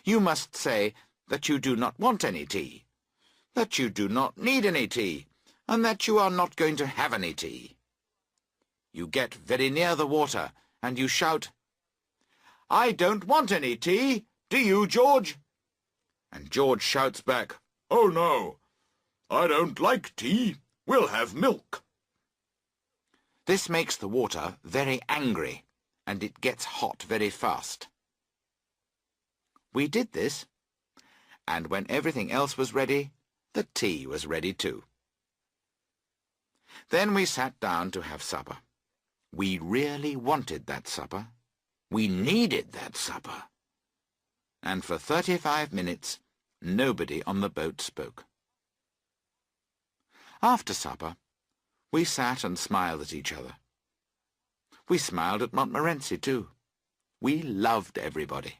You must say that you do not want any tea, that you do not need any tea, and that you are not going to have any tea. You get very near the water, and you shout, "I don't want any tea, do you, George?" And George shouts back, "Oh, no, I don't like tea. We'll have milk." This makes the water very angry, and it gets hot very fast. We did this, and when everything else was ready, the tea was ready too. Then we sat down to have supper. We really wanted that supper. We needed that supper. And for 35 minutes, nobody on the boat spoke. After supper, we sat and smiled at each other. We smiled at Montmorency too. We loved everybody.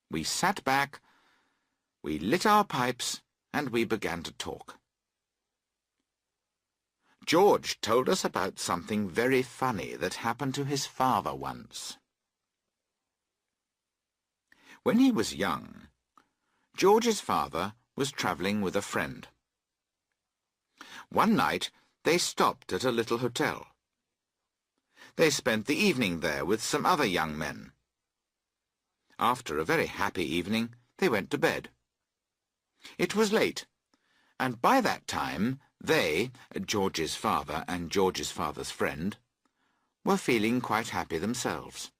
We sat back, we lit our pipes, and we began to talk. George told us about something very funny that happened to his father once. When he was young, George's father was travelling with a friend. One night they stopped at a little hotel. They spent the evening there with some other young men. After a very happy evening, they went to bed. It was late, and by that time they, George's father and George's father's friend, were feeling quite happy themselves.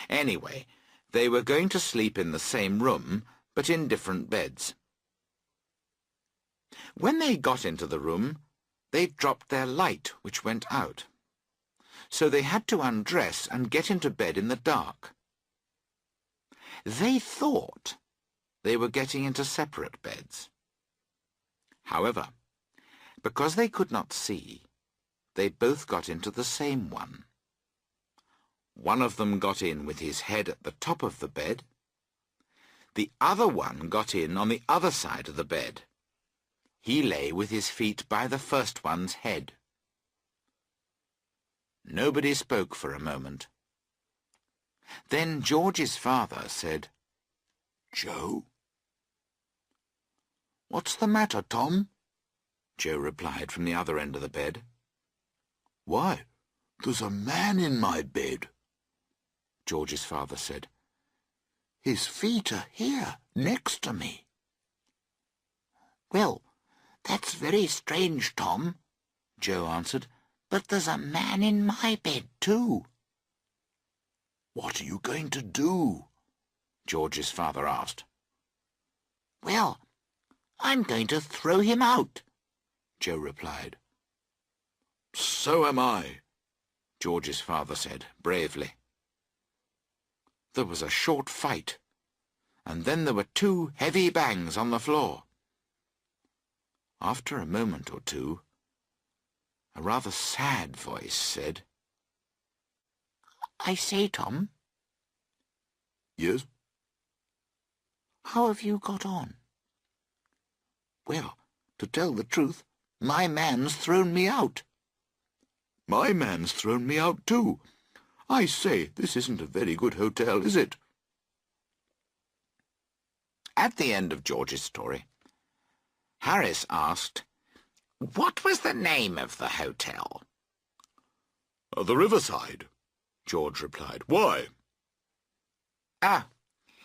Anyway, they were going to sleep in the same room, but in different beds. When they got into the room, they dropped their light, which went out. So they had to undress and get into bed in the dark. They thought they were getting into separate beds. However, because they could not see, they both got into the same one. One of them got in with his head at the top of the bed. The other one got in on the other side of the bed. He lay with his feet by the first one's head. Nobody spoke for a moment. Then George's father said, "Joe?" "What's the matter, Tom?" Joe replied from the other end of the bed. "Why, there's a man in my bed," George's father said. "His feet are here, next to me." "Well, that's very strange, Tom," Joe answered, "but there's a man in my bed, too." "What are you going to do?" George's father asked. "Well, I'm going to throw him out," Joe replied. "So am I," George's father said bravely. There was a short fight, and then there were 2 heavy bangs on the floor. After a moment or two, a rather sad voice said, "I say, Tom." "Yes?" "How have you got on?" "Well, to tell the truth, my man's thrown me out." "My man's thrown me out too. I say, this isn't a very good hotel, is it?" At the end of George's story, Harris asked, What was the name of the hotel? "The Riverside," George replied. "Why?" Ah,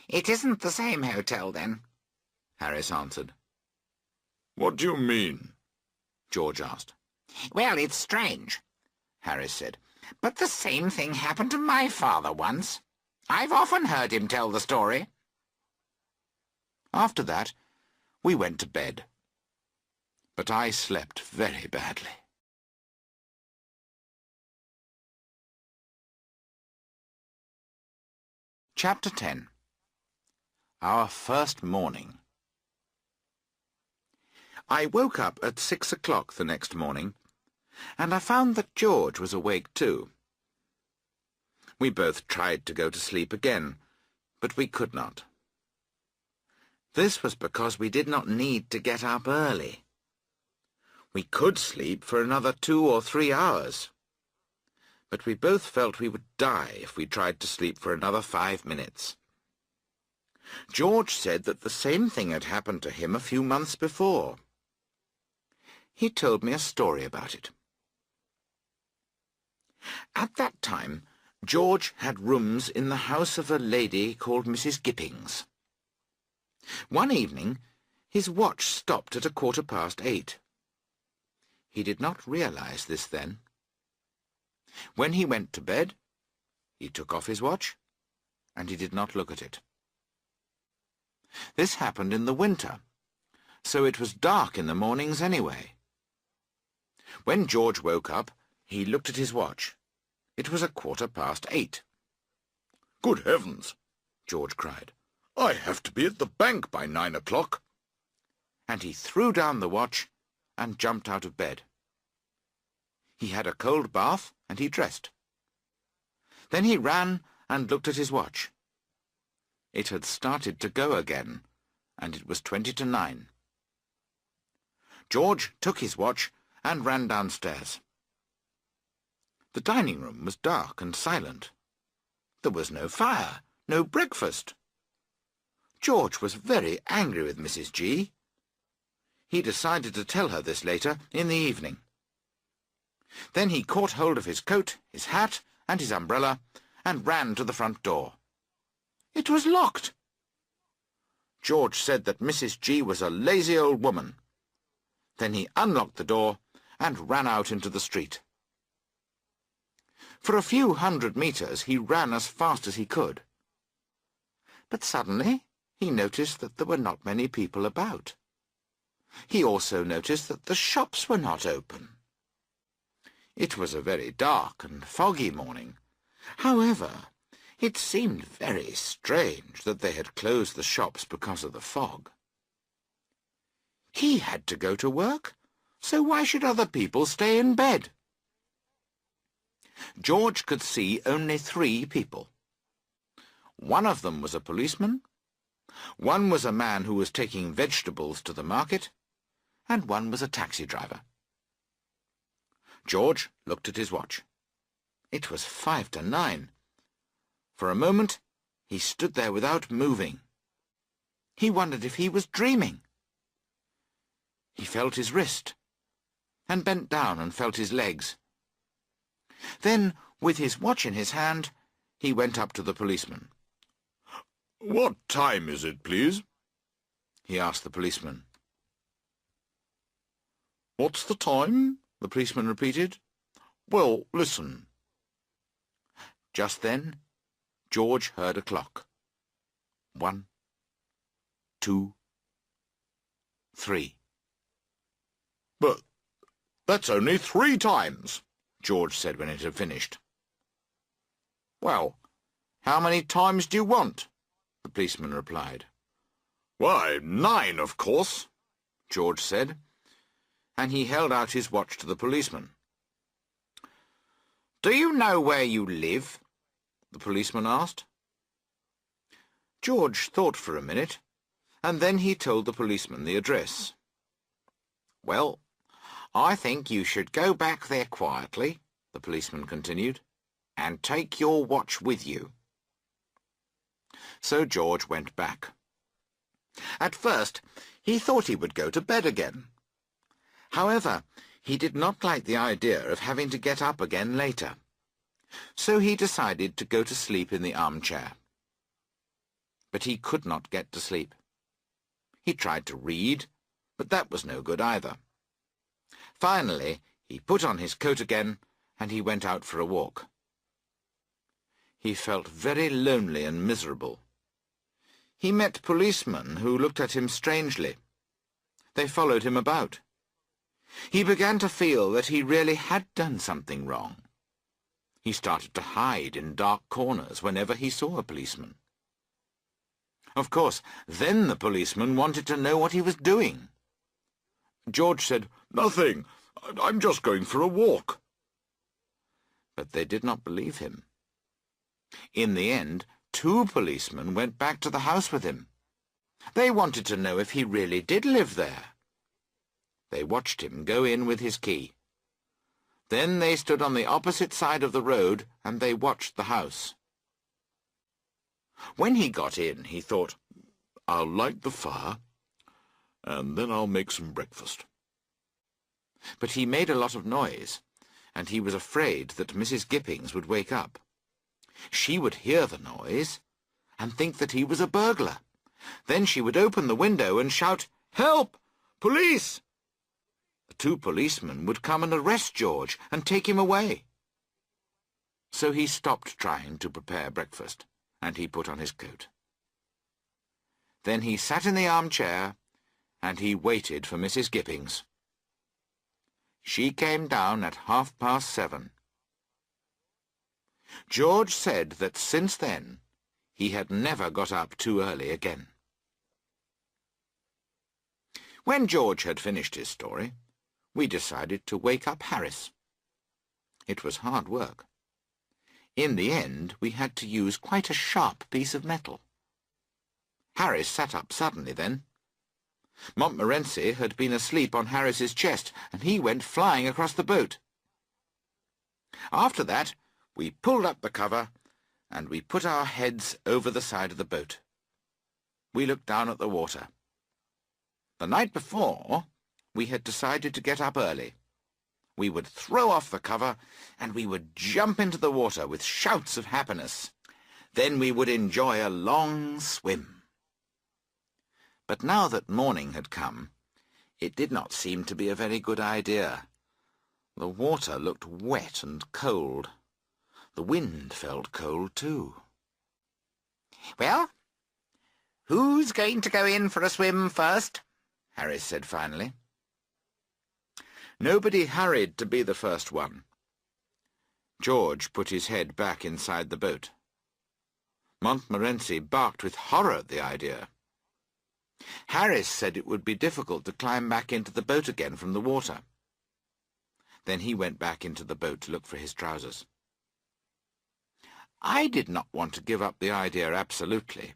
it isn't the same hotel, then," Harris answered. "What do you mean?" George asked. "Well, it's strange," Harris said, "but the same thing happened to my father once. I've often heard him tell the story." After that, we went to bed. But I slept very badly. Chapter 10. Our First Morning. I woke up at 6 o'clock the next morning, and I found that George was awake too. We both tried to go to sleep again, but we could not. This was because we did not need to get up early. We could sleep for another 2 or 3 hours, but we both felt we would die if we tried to sleep for another 5 minutes. George said that the same thing had happened to him a few months before. He told me a story about it. At that time, George had rooms in the house of a lady called Mrs. Gippings. One evening, his watch stopped at 8:15. He did not realize this then. When he went to bed, he took off his watch, and he did not look at it. This happened in the winter, so it was dark in the mornings anyway. When George woke up, he looked at his watch. It was 8:15. "Good heavens!" George cried. "I have to be at the bank by 9 o'clock." And he threw down the watch and jumped out of bed. He had a cold bath, and he dressed. Then he ran and looked at his watch. It had started to go again, and it was 20 to 9. George took his watch and ran downstairs. The dining room was dark and silent. There was no fire, no breakfast. George was very angry with Mrs. G. He decided to tell her this later in the evening. Then he caught hold of his coat, his hat, and his umbrella, and ran to the front door. It was locked. George said that Mrs. G was a lazy old woman. Then he unlocked the door and ran out into the street. For a few 100 meters he ran as fast as he could. But suddenly he noticed that there were not many people about. He also noticed that the shops were not open. It was a very dark and foggy morning. However, it seemed very strange that they had closed the shops because of the fog. He had to go to work, so why should other people stay in bed? George could see only 3 people. One of them was a policeman, one was a man who was taking vegetables to the market, and one was a taxi driver. George looked at his watch. It was 5 to 9. For a moment, he stood there without moving. He wondered if he was dreaming. He felt his wrist, and bent down and felt his legs. Then, with his watch in his hand, he went up to the policeman. "What time is it, please?" he asked the policeman. "What's the time?" the policeman repeated. "Well, listen." Just then, George heard a clock. 1, 2, 3. "But that's only 3 times," George said when it had finished. "Well, how many times do you want?" the policeman replied. "Why, 9, of course," George said, and he held out his watch to the policeman. "Do you know where you live?" the policeman asked. George thought for a minute, and then he told the policeman the address. "Well, I think you should go back there quietly," the policeman continued, "and take your watch with you." So George went back. At first, he thought he would go to bed again. However, he did not like the idea of having to get up again later. So he decided to go to sleep in the armchair. But he could not get to sleep. He tried to read, but that was no good either. Finally, he put on his coat again, and he went out for a walk. He felt very lonely and miserable. He met policemen who looked at him strangely. They followed him about. He began to feel that he really had done something wrong. He started to hide in dark corners whenever he saw a policeman. Of course, then the policeman wanted to know what he was doing. George said, "Nothing. I'm just going for a walk." But they did not believe him. In the end, 2 policemen went back to the house with him. They wanted to know if he really did live there. They watched him go in with his key. Then they stood on the opposite side of the road and they watched the house. When he got in, he thought, "I'll light the fire, and then I'll make some breakfast." But he made a lot of noise, and he was afraid that Mrs. Gippings would wake up. She would hear the noise and think that he was a burglar. Then she would open the window and shout, "Help! Police!" The 2 policemen would come and arrest George and take him away. So he stopped trying to prepare breakfast, and he put on his coat. Then he sat in the armchair, and he waited for Mrs. Gippings. She came down at 7:30. George said that since then he had never got up too early again. When George had finished his story, we decided to wake up Harris. It was hard work. In the end, we had to use quite a sharp piece of metal. Harris sat up suddenly then. Montmorency had been asleep on Harris's chest, and he went flying across the boat. After that, we pulled up the cover, and we put our heads over the side of the boat. We looked down at the water. The night before, we had decided to get up early. We would throw off the cover, and we would jump into the water with shouts of happiness. Then we would enjoy a long swim. But now that morning had come, it did not seem to be a very good idea. The water looked wet and cold. The wind felt cold too. "Well, who's going to go in for a swim first?" Harris said finally. Nobody hurried to be the first one. George put his head back inside the boat. Montmorency barked with horror at the idea. Harris said it would be difficult to climb back into the boat again from the water. Then he went back into the boat to look for his trousers. I did not want to give up the idea absolutely.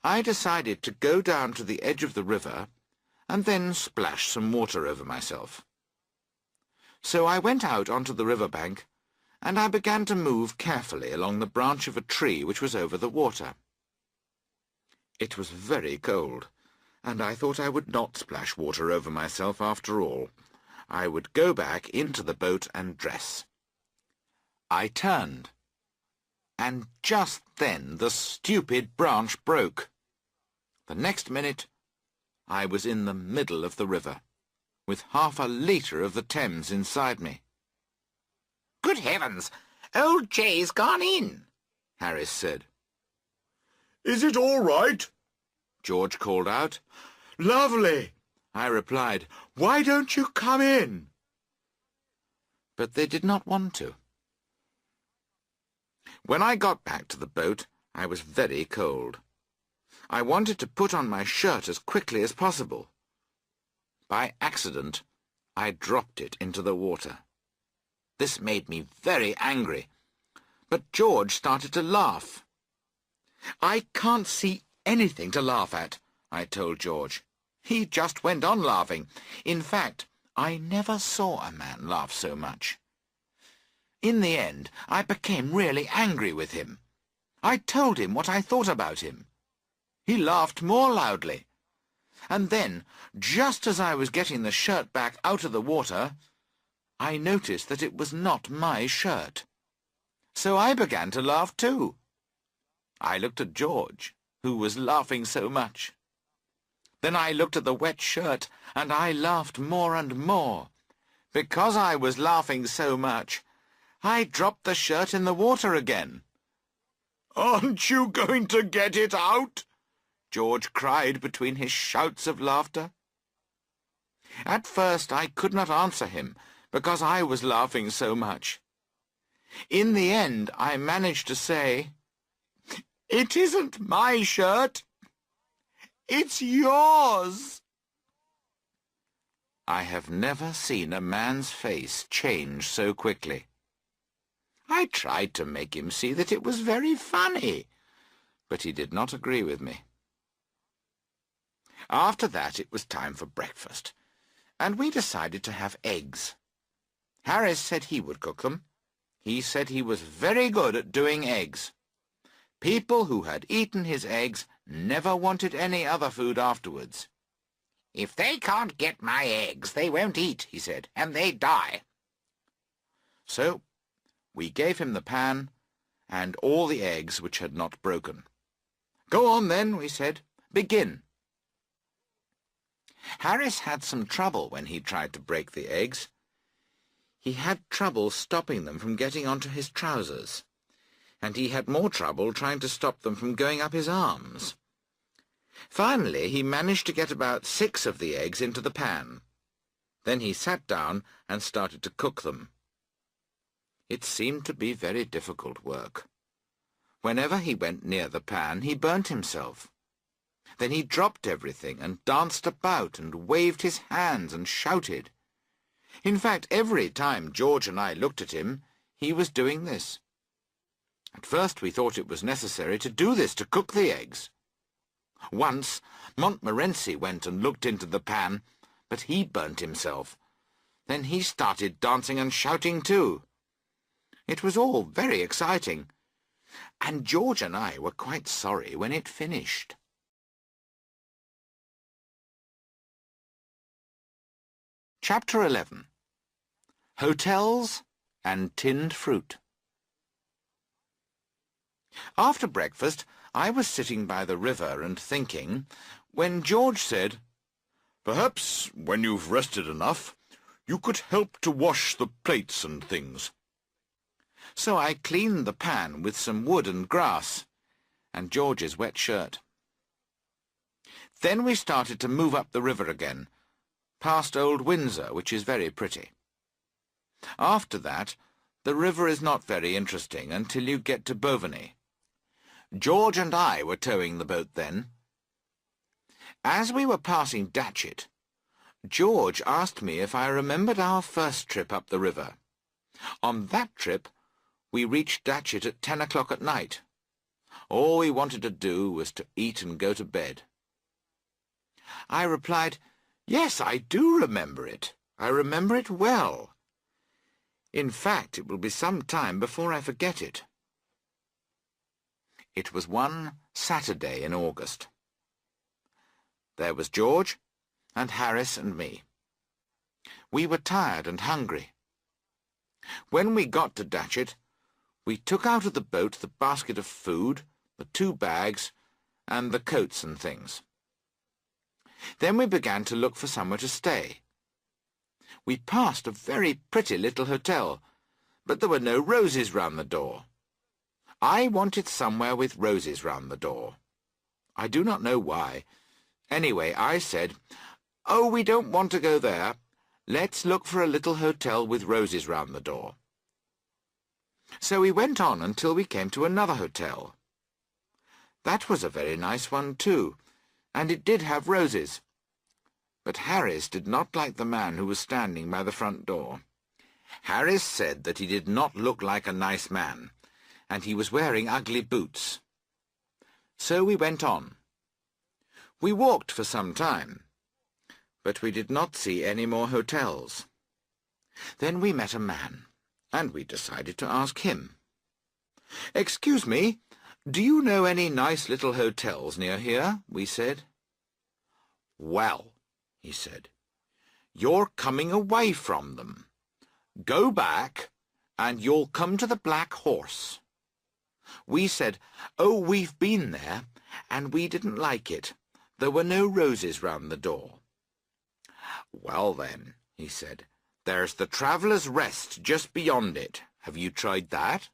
I decided to go down to the edge of the river and then splash some water over myself. So I went out onto the river bank, and I began to move carefully along the branch of a tree which was over the water. It was very cold, and I thought I would not splash water over myself after all. I would go back into the boat and dress. I turned, and just then the stupid branch broke. The next minute, I was in the middle of the river, with 1/2 litre of the Thames inside me. "Good heavens! Old Jay's gone in," Harris said. "Is it all right?" George called out. "Lovely," I replied. "Why don't you come in?" But they did not want to. When I got back to the boat, I was very cold. I wanted to put on my shirt as quickly as possible. By accident, I dropped it into the water. This made me very angry, but George started to laugh. "I can't see anything to laugh at," I told George. He just went on laughing. In fact, I never saw a man laugh so much. In the end, I became really angry with him. I told him what I thought about him. He laughed more loudly. And then, just as I was getting the shirt back out of the water, I noticed that it was not my shirt. So I began to laugh too. I looked at George, who was laughing so much. Then I looked at the wet shirt, and I laughed more and more. Because I was laughing so much, I dropped the shirt in the water again. "Aren't you going to get it out?" George cried between his shouts of laughter. At first I could not answer him, because I was laughing so much. In the end I managed to say, "It isn't my shirt." It's yours!" I have never seen a man's face change so quickly. I tried to make him see that it was very funny, but he did not agree with me. After that it was time for breakfast, and we decided to have eggs. Harris said he would cook them. He said he was very good at doing eggs. People who had eaten his eggs never wanted any other food afterwards. "If they can't get my eggs, they won't eat," he said, "and they die." So we gave him the pan and all the eggs which had not broken. "Go on then," we said. "Begin." Harris had some trouble when he tried to break the eggs. He had trouble stopping them from getting onto his trousers, and he had more trouble trying to stop them from going up his arms. Finally, he managed to get about 6 of the eggs into the pan. Then he sat down and started to cook them. It seemed to be very difficult work. Whenever he went near the pan, he burnt himself. Then he dropped everything and danced about and waved his hands and shouted. In fact, every time George and I looked at him, he was doing this. At first we thought it was necessary to do this to cook the eggs. Once, Montmorency went and looked into the pan, but he burnt himself. Then he started dancing and shouting too. It was all very exciting, and George and I were quite sorry when it finished. Chapter 11. Hotels and Tinned Fruit. After breakfast, I was sitting by the river and thinking, when George said, "Perhaps, when you've rested enough, you could help to wash the plates and things." So I cleaned the pan with some wood and grass, and George's wet shirt. Then we started to move up the river again, past Old Windsor, which is very pretty. After that, the river is not very interesting until you get to Bovany. George and I were towing the boat then. As we were passing Datchet, George asked me if I remembered our first trip up the river. On that trip, we reached Datchet at 10 o'clock at night. All we wanted to do was to eat and go to bed. I replied, "Yes, I do remember it. I remember it well. In fact, it will be some time before I forget it." It was one Saturday in August. There was George and Harris and me. We were tired and hungry. When we got to Datchet, we took out of the boat the basket of food, the 2 bags, and the coats and things. Then we began to look for somewhere to stay. We passed a very pretty little hotel, but there were no roses round the door. I wanted somewhere with roses round the door. I do not know why. Anyway, I said, "Oh, we don't want to go there. Let's look for a little hotel with roses round the door." So we went on until we came to another hotel. That was a very nice one too, and it did have roses. But Harris did not like the man who was standing by the front door. Harris said that he did not look like a nice man, and he was wearing ugly boots. So we went on. We walked for some time, but we did not see any more hotels. Then we met a man, and we decided to ask him. "Excuse me, do you know any nice little hotels near here?" we said. "Well," he said, "you're coming away from them. Go back, and you'll come to the Black Horse." We said, "Oh, we've been there, and we didn't like it. There were no roses round the door." "Well then," he said, "there's the Traveller's Rest just beyond it. Have you tried that?"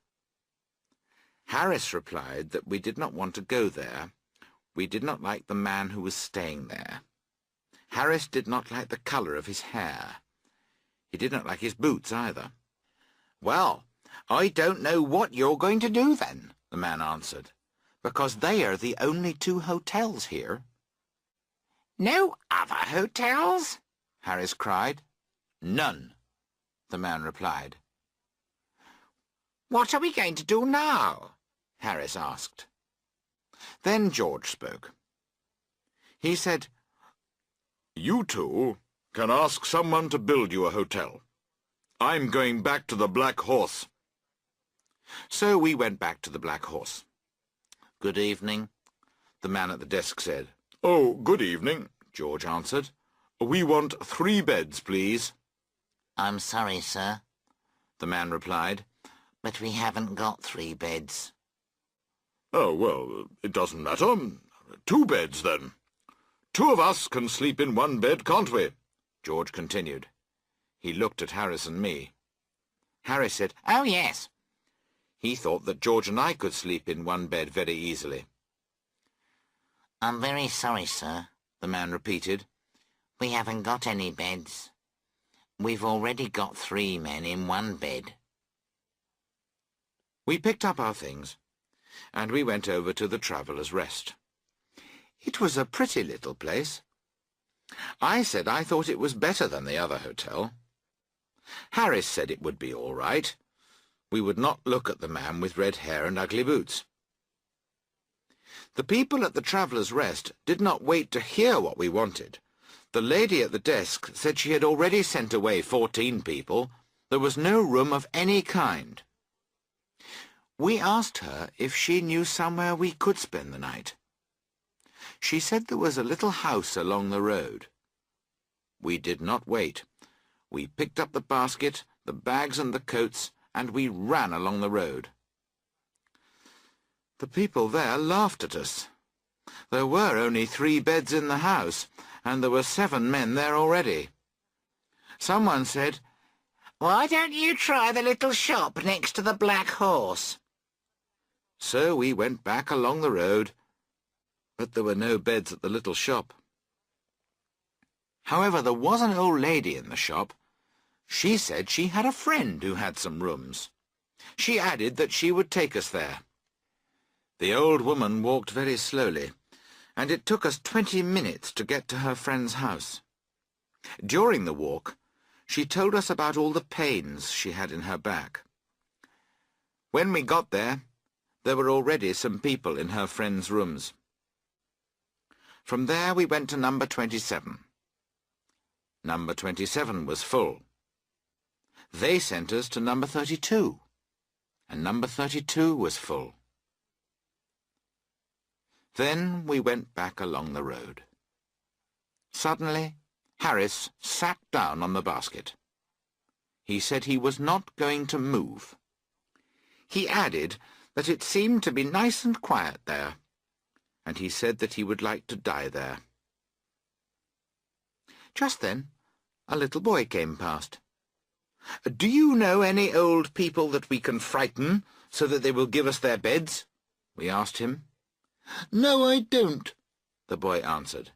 Harris replied that we did not want to go there. We did not like the man who was staying there. Harris did not like the colour of his hair. He did not like his boots either. "Well, I don't know what you're going to do then," the man answered, "because they are the only 2 hotels here. No other hotels? Harris cried. None, the man replied. What are we going to do now? Harris asked. Then George spoke. He said, You two can ask someone to build you a hotel. I'm going back to the Black Horse. So we went back to the Black Horse. Good evening, the man at the desk said. Oh, good evening, George answered. We want 3 beds, please. I'm sorry, sir, the man replied, but we haven't got 3 beds. Oh, well, it doesn't matter. 2 beds, then. 2 of us can sleep in 1 bed, can't we? George continued. He looked at Harris and me. Harris said, "Oh, yes." He thought that George and I could sleep in 1 bed very easily. I'm very sorry, sir, the man repeated. We haven't got any beds. We've already got 3 men in 1 bed. We picked up our things, and we went over to the Traveller's Rest. It was a pretty little place. I said I thought it was better than the other hotel. Harris said it would be all right. We would not look at the man with red hair and ugly boots. The people at the Traveller's Rest did not wait to hear what we wanted. The lady at the desk said she had already sent away 14 people. There was no room of any kind. We asked her if she knew somewhere we could spend the night. She said there was a little house along the road. We did not wait. We picked up the basket, the bags and the coats, and we ran along the road. The people there laughed at us. There were only 3 beds in the house, and there were 7 men there already. Someone said, "Why don't you try the little shop next to the Black Horse?" So we went back along the road, but there were no beds at the little shop. However, there was an old lady in the shop. She said she had a friend who had some rooms. She added that she would take us there. The old woman walked very slowly, and it took us 20 minutes to get to her friend's house. During the walk, she told us about all the pains she had in her back. When we got there were already some people in her friend's rooms. From there we went to number 27. Number 27 was full. They sent us to number 32, and number 32 was full. Then we went back along the road. Suddenly, Harris sat down on the basket. He said he was not going to move. He added that it seemed to be nice and quiet there, and he said that he would like to die there. Just then, a little boy came past. "Do you know any old people that we can frighten so that they will give us their beds?" we asked him. "No, I don't," the boy answered.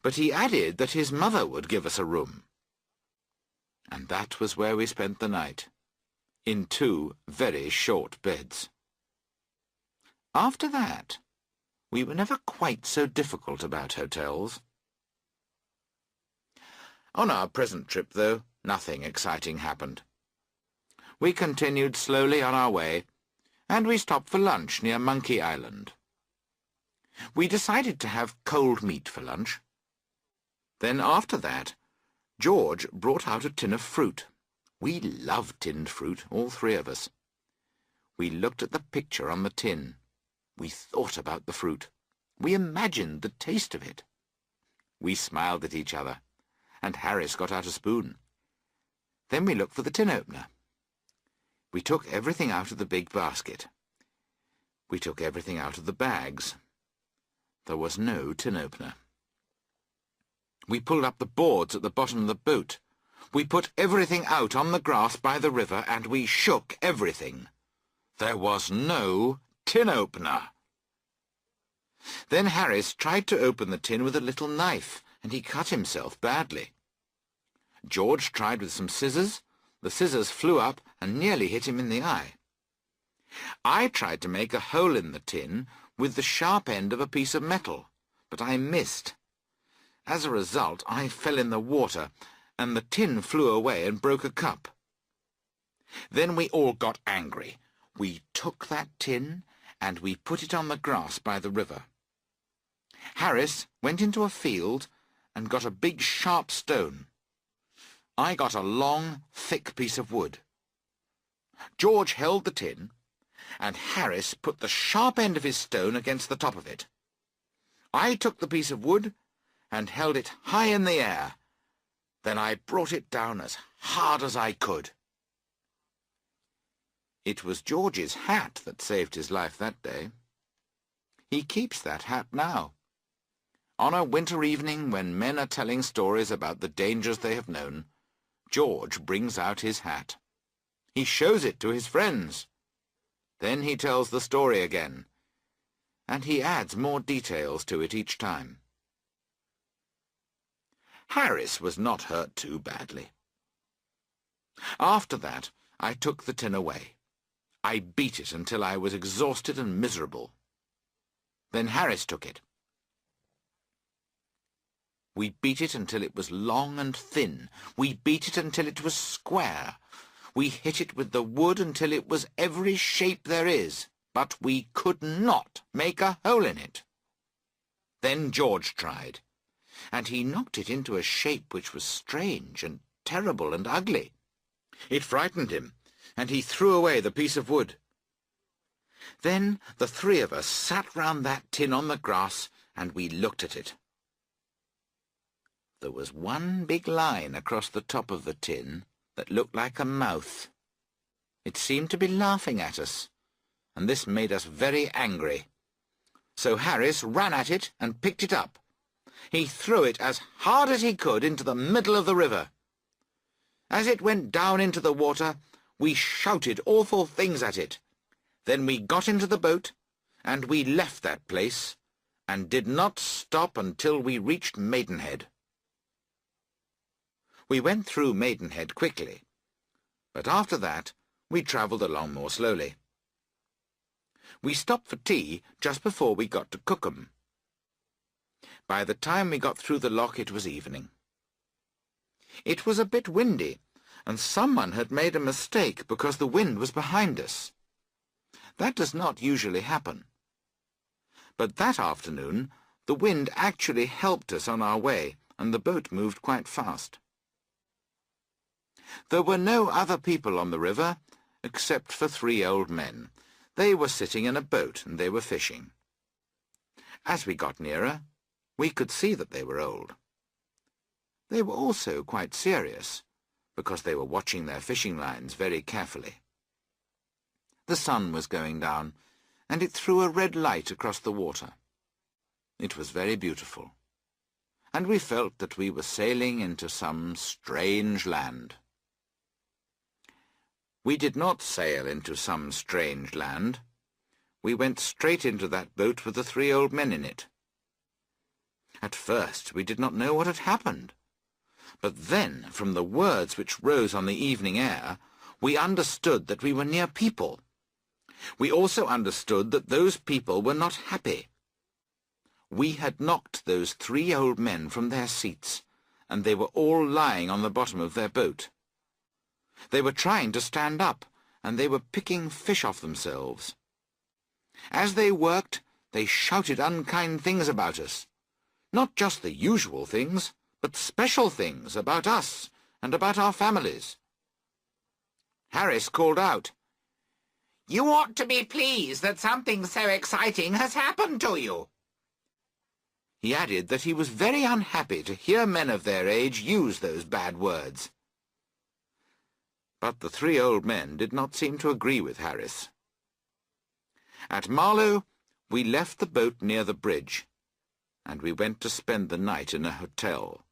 But he added that his mother would give us a room. And that was where we spent the night, in 2 very short beds. After that, we were never quite so difficult about hotels. On our present trip, though, nothing exciting happened. We continued slowly on our way, and we stopped for lunch near Monkey Island. We decided to have cold meat for lunch. Then after that, George brought out a tin of fruit. We loved tinned fruit, all 3 of us. We looked at the picture on the tin. We thought about the fruit. We imagined the taste of it. We smiled at each other, and Harris got out a spoon. Then we looked for the tin opener. We took everything out of the big basket. We took everything out of the bags. There was no tin opener. We pulled up the boards at the bottom of the boat. We put everything out on the grass by the river, and we shook everything. There was no tin opener. Then Harris tried to open the tin with a little knife, and he cut himself badly. George tried with some scissors. The scissors flew up and nearly hit him in the eye. I tried to make a hole in the tin with the sharp end of a piece of metal, but I missed. As a result, I fell in the water, and the tin flew away and broke a cup. Then we all got angry. We took that tin, and we put it on the grass by the river. Harris went into a field and got a big sharp stone. I got a long, thick piece of wood. George held the tin, and Harris put the sharp end of his stone against the top of it. I took the piece of wood and held it high in the air. Then I brought it down as hard as I could. It was George's hat that saved his life that day. He keeps that hat now. On a winter evening when men are telling stories about the dangers they have known, George brings out his hat. He shows it to his friends. Then he tells the story again, and he adds more details to it each time. Harris was not hurt too badly. After that, I took the tin away. I beat it until I was exhausted and miserable. Then Harris took it. We beat it until it was long and thin. We beat it until it was square. We hit it with the wood until it was every shape there is, but we could not make a hole in it. Then George tried, and he knocked it into a shape which was strange and terrible and ugly. It frightened him, and he threw away the piece of wood. Then the three of us sat round that tin on the grass, and we looked at it. There was one big line across the top of the tin that looked like a mouth. It seemed to be laughing at us, and this made us very angry. So Harris ran at it and picked it up. He threw it as hard as he could into the middle of the river. As it went down into the water, we shouted awful things at it. Then we got into the boat, and we left that place, and did not stop until we reached Maidenhead. We went through Maidenhead quickly, but after that we travelled along more slowly. We stopped for tea just before we got to Cookham. By the time we got through the loch it was evening. It was a bit windy, and someone had made a mistake because the wind was behind us. That does not usually happen. But that afternoon the wind actually helped us on our way, and the boat moved quite fast. There were no other people on the river, except for 3 old men. They were sitting in a boat, and they were fishing. As we got nearer, we could see that they were old. They were also quite serious, because they were watching their fishing lines very carefully. The sun was going down, and it threw a red light across the water. It was very beautiful, and we felt that we were sailing into some strange land. We did not sail into some strange land. We went straight into that boat with the 3 old men in it. At first we did not know what had happened, but then, from the words which rose on the evening air, we understood that we were near people. We also understood that those people were not happy. We had knocked those 3 old men from their seats, and they were all lying on the bottom of their boat. They were trying to stand up, and they were picking fish off themselves. As they worked, they shouted unkind things about us. Not just the usual things, but special things about us and about our families. Harris called out, "You ought to be pleased that something so exciting has happened to you." He added that he was very unhappy to hear men of their age use those bad words. But the 3 old men did not seem to agree with Harris. At Marlow, we left the boat near the bridge, and we went to spend the night in a hotel.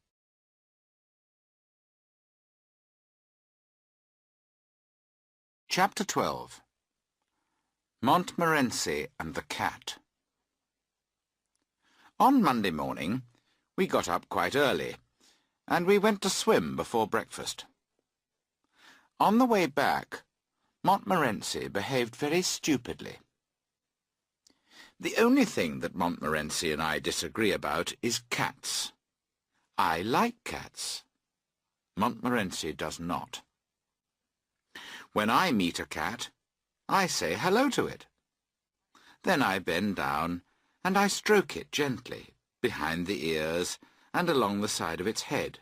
Chapter 12. Montmorency and the Cat. On Monday morning, we got up quite early, and we went to swim before breakfast. On the way back, Montmorency behaved very stupidly. The only thing that Montmorency and I disagree about is cats. I like cats. Montmorency does not. When I meet a cat, I say hello to it. Then I bend down and I stroke it gently, behind the ears and along the side of its head.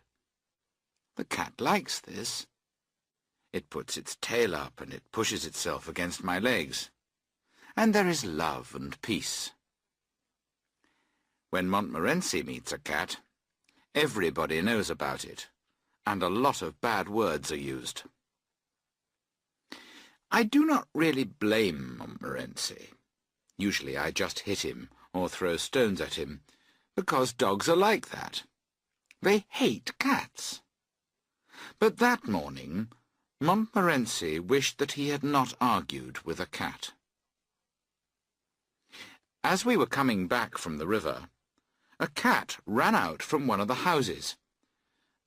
The cat likes this. It puts its tail up and it pushes itself against my legs. And there is love and peace. When Montmorency meets a cat, everybody knows about it, and a lot of bad words are used. I do not really blame Montmorency. Usually I just hit him or throw stones at him, because dogs are like that. They hate cats. But that morning, Montmorency wished that he had not argued with a cat. As we were coming back from the river, a cat ran out from one of the houses,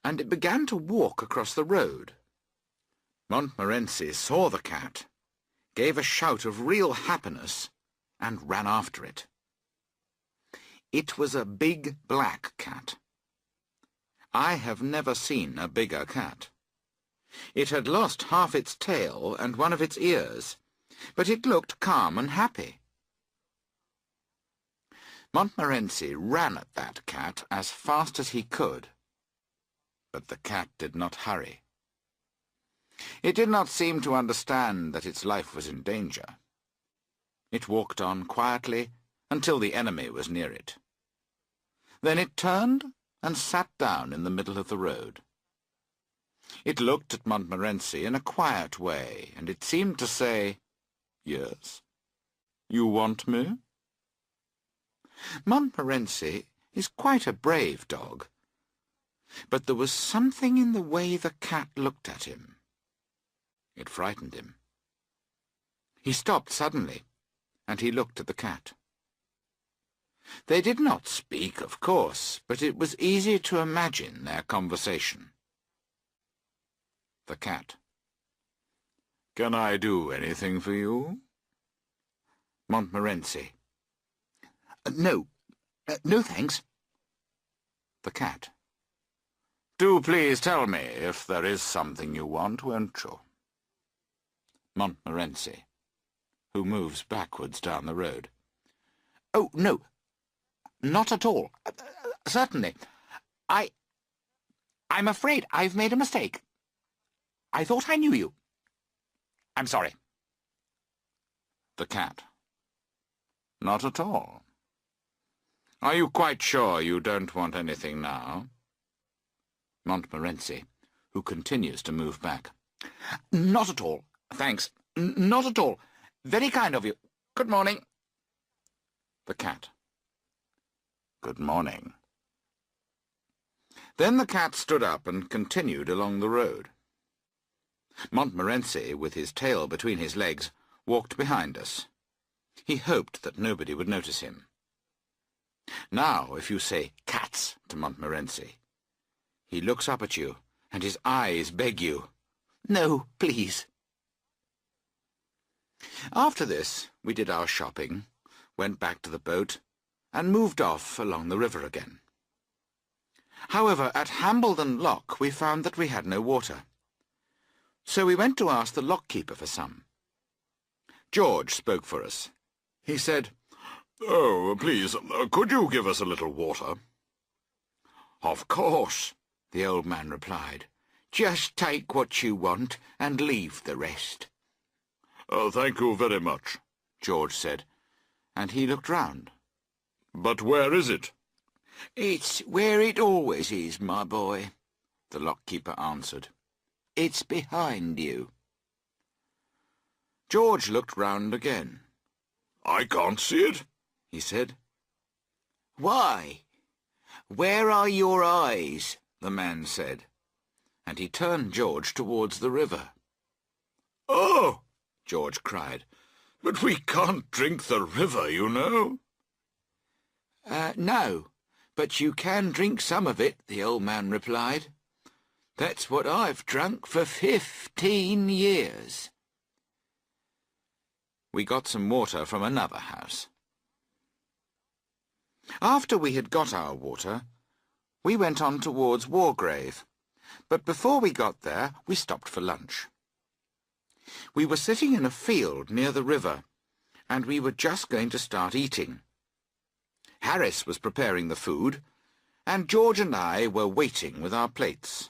and it began to walk across the road. Montmorency saw the cat, gave a shout of real happiness, and ran after it. It was a big black cat. I have never seen a bigger cat. It had lost half its tail and one of its ears, but it looked calm and happy. Montmorency ran at that cat as fast as he could, but the cat did not hurry. It did not seem to understand that its life was in danger. It walked on quietly until the enemy was near it. Then it turned and sat down in the middle of the road. It looked at Montmorency in a quiet way, and it seemed to say, "Yes, you want me?" Montmorency is quite a brave dog, but there was something in the way the cat looked at him. It frightened him. He stopped suddenly, and he looked at the cat. They did not speak, of course, but it was easy to imagine their conversation. The cat. "Can I do anything for you?" Montmorency. No. No, thanks." The cat. "Do please tell me if there is something you want, won't you?" Montmorency, who moves backwards down the road. "Oh, no. Not at all. Certainly. I'm afraid I've made a mistake. I thought I knew you. I'm sorry." The cat. "Not at all. Are you quite sure you don't want anything now?" Montmorency, who continues to move back. "Not at all, thanks. Not at all. Very kind of you. Good morning." The cat. "Good morning." Then the cat stood up and continued along the road. Montmorency, with his tail between his legs, walked behind us. He hoped that nobody would notice him. Now, if you say "cats" to Montmorency, he looks up at you, and his eyes beg you, "No, please." After this, we did our shopping, went back to the boat, and moved off along the river again. However, at Hambledon Lock we found that we had no water. So we went to ask the lock-keeper for some. George spoke for us. He said, "Oh, please, could you give us a little water?" "Of course," the old man replied. "Just take what you want and leave the rest." Thank you very much," George said, and he looked round. "But where is it?" "It's where it always is, my boy," the lock-keeper answered. "It's behind you." George looked round again. "I can't see it," he said. "Why? Where are your eyes?" the man said, and he turned George towards the river. "Oh!" George cried. "But we can't drink the river, you know." No, but you can drink some of it," the old man replied. "That's what I've drunk for 15 years. We got some water from another house. After we had got our water, We went on towards Wargrave, but before we got there we stopped for lunch. We were sitting in a field near the river, and we were just going to start eating. Harris was preparing the food, and George and I were waiting with our plates.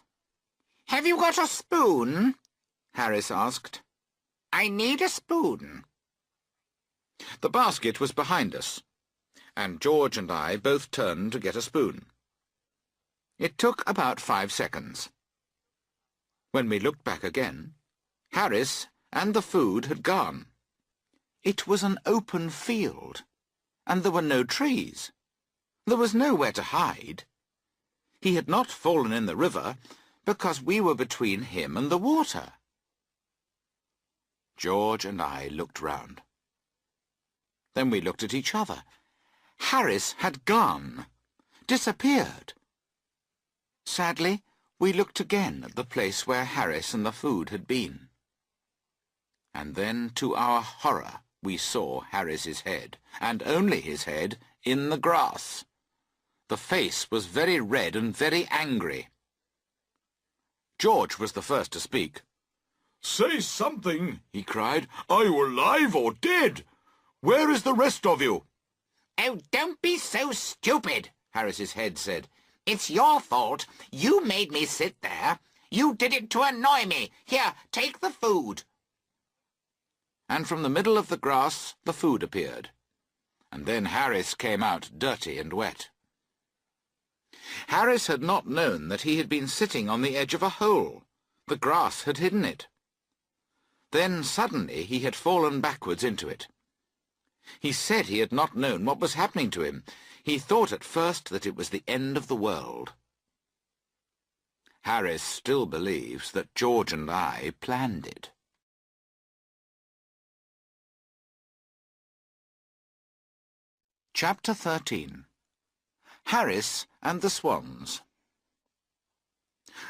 "Have you got a spoon?" Harris asked. "I need a spoon." The basket was behind us, and George and I both turned to get a spoon. It took about 5 seconds. When we looked back again, Harris and the food had gone. It was an open field, and there were no trees. There was nowhere to hide. He had not fallen in the river, because we were between him and the water. George and I looked round. Then we looked at each other. Harris had gone, disappeared. Sadly, we looked again at the place where Harris and the food had been. And then, to our horror, we saw Harris's head, and only his head, in the grass. The face was very red and very angry. George was the first to speak. "Say something," he cried. "Are you alive or dead? Where is the rest of you?" "Oh, don't be so stupid," Harris's head said. "It's your fault. You made me sit there. You did it to annoy me. Here, take the food." And from the middle of the grass the food appeared. And then Harris came out dirty and wet. Harris had not known that he had been sitting on the edge of a hole. The grass had hidden it. Then suddenly he had fallen backwards into it. He said he had not known what was happening to him. He thought at first that it was the end of the world. Harris still believes that George and I planned it. Chapter 13. Harris and the Swans.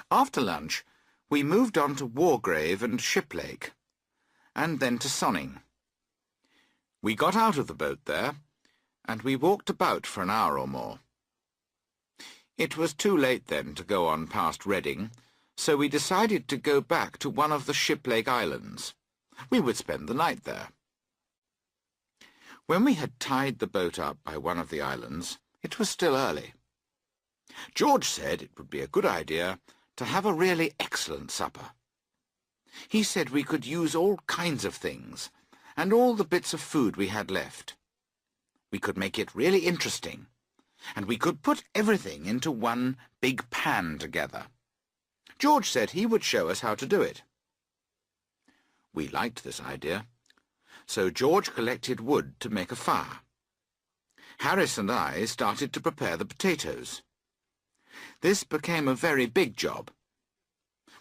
After lunch, we moved on to Wargrave and Shiplake, and then to Sonning. We got out of the boat there, and we walked about for an hour or more. It was too late then to go on past Reading, so we decided to go back to one of the Shiplake Islands. We would spend the night there. When we had tied the boat up by one of the islands, it was still early. George said it would be a good idea to have a really excellent supper. He said we could use all kinds of things, and all the bits of food we had left. We could make it really interesting, and we could put everything into one big pan together. George said he would show us how to do it. We liked this idea, so George collected wood to make a fire. Harris and I started to prepare the potatoes. This became a very big job.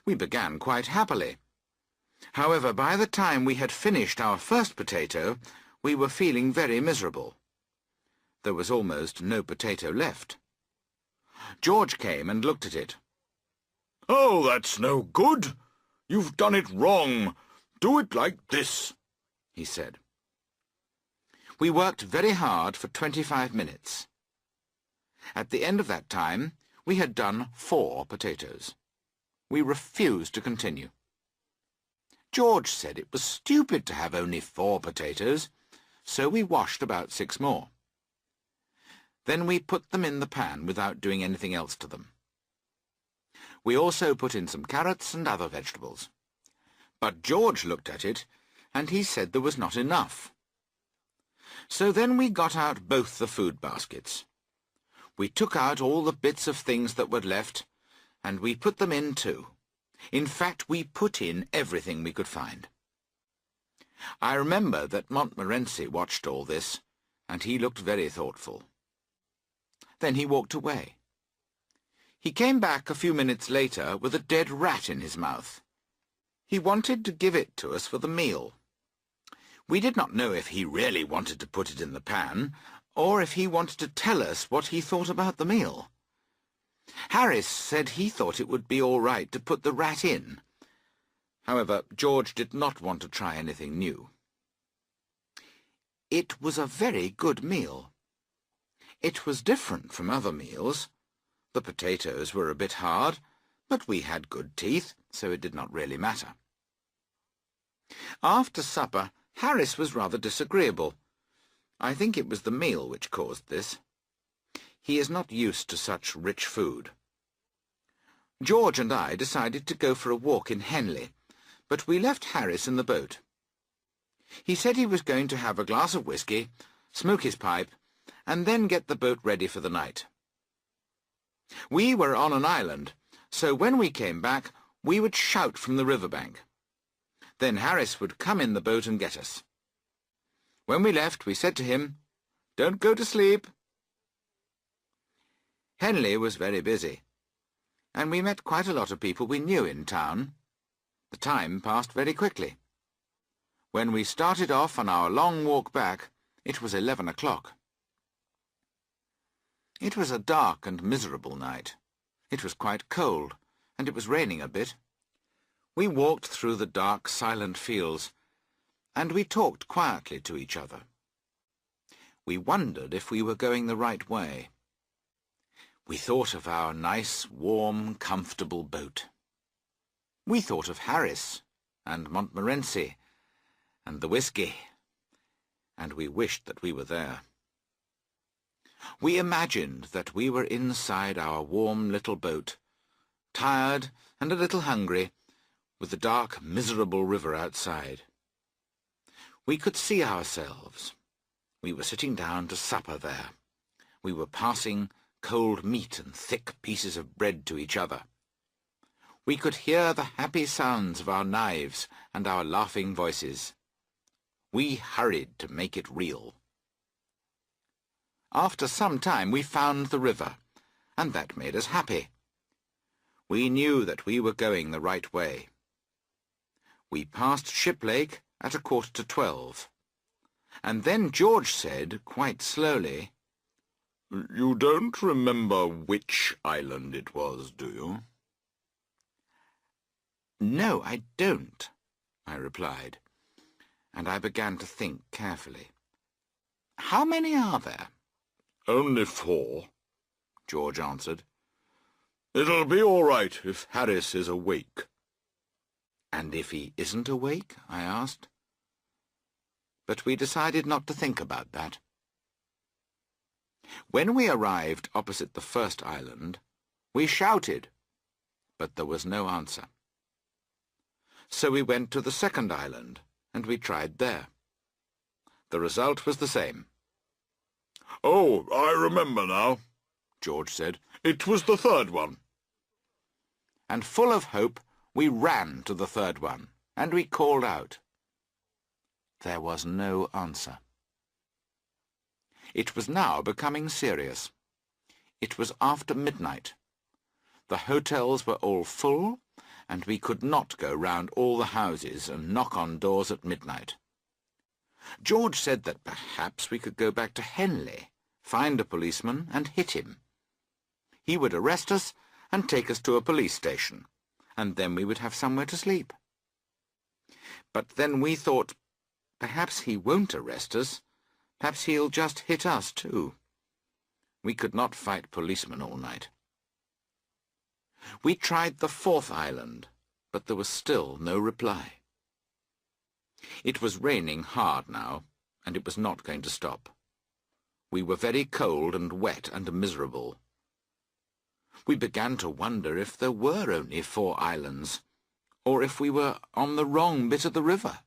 We began quite happily. However, by the time we had finished our first potato, we were feeling very miserable. There was almost no potato left. George came and looked at it. "Oh, that's no good. You've done it wrong. Do it like this," he said. We worked very hard for 25 minutes. At the end of that time, we had done 4 potatoes. We refused to continue. George said it was stupid to have only 4 potatoes, so we washed about 6 more. Then we put them in the pan without doing anything else to them. We also put in some carrots and other vegetables. But George looked at it, and he said there was not enough. So then we got out both the food baskets. We took out all the bits of things that were left, and we put them in too. In fact, we put in everything we could find. I remember that Montmorency watched all this, and he looked very thoughtful. Then he walked away. He came back a few minutes later with a dead rat in his mouth. He wanted to give it to us for the meal. We did not know if he really wanted to put it in the pan, or if he wanted to tell us what he thought about the meal. Harris said he thought it would be all right to put the rat in. However, George did not want to try anything new. It was a very good meal. It was different from other meals. The potatoes were a bit hard, but we had good teeth, so it did not really matter. After supper, Harris was rather disagreeable. I think it was the meal which caused this. He is not used to such rich food. George and I decided to go for a walk in Henley, but we left Harris in the boat. He said he was going to have a glass of whisky, smoke his pipe, and then get the boat ready for the night. We were on an island, so when we came back, we would shout from the riverbank. Then Harris would come in the boat and get us. When we left, we said to him, "Don't go to sleep." Henley was very busy, and we met quite a lot of people we knew in town. The time passed very quickly. When we started off on our long walk back, it was 11 o'clock. It was a dark and miserable night. It was quite cold, and it was raining a bit. We walked through the dark, silent fields, and we talked quietly to each other. We wondered if we were going the right way. We thought of our nice, warm, comfortable boat. We thought of Harris and Montmorency and the whisky, and we wished that we were there. We imagined that we were inside our warm little boat, tired and a little hungry, with the dark, miserable river outside. We could see ourselves. We were sitting down to supper there. We were passing cold meat and thick pieces of bread to each other. We could hear the happy sounds of our knives and our laughing voices. We hurried to make it real. After some time we found the river, and that made us happy. We knew that we were going the right way. We passed Ship Lake at 11:45, and then George said, quite slowly, "You don't remember which island it was, do you?" "No, I don't," I replied, and I began to think carefully. "How many are there?" "Only 4, George answered. "It'll be all right if Harris is awake." "And if he isn't awake?" I asked. But we decided not to think about that. When we arrived opposite the first island, we shouted, but there was no answer. So we went to the second island, and we tried there. The result was the same. "Oh, I remember now," George said. "It was the third one." And full of hope, we ran to the third one, and we called out. There was no answer. It was now becoming serious. It was after midnight. The hotels were all full, and we could not go round all the houses and knock on doors at midnight. George said that perhaps we could go back to Henley, find a policeman and hit him. He would arrest us and take us to a police station, and then we would have somewhere to sleep. But then we thought, perhaps he won't arrest us. Perhaps he'll just hit us too. We could not fight policemen all night. We tried the fourth island, but there was still no reply. It was raining hard now, and it was not going to stop. We were very cold and wet and miserable. We began to wonder if there were only 4 islands, or if we were on the wrong bit of the river.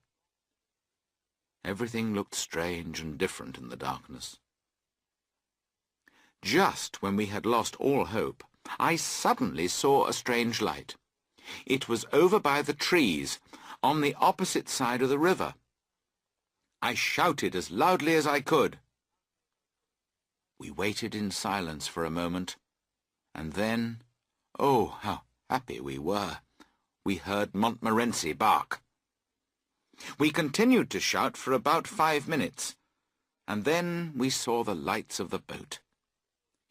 Everything looked strange and different in the darkness. Just when we had lost all hope, I suddenly saw a strange light. It was over by the trees, on the opposite side of the river. I shouted as loudly as I could. We waited in silence for a moment, and then, oh, how happy we were! We heard Montmorency bark. We continued to shout for about 5 minutes, and then we saw the lights of the boat.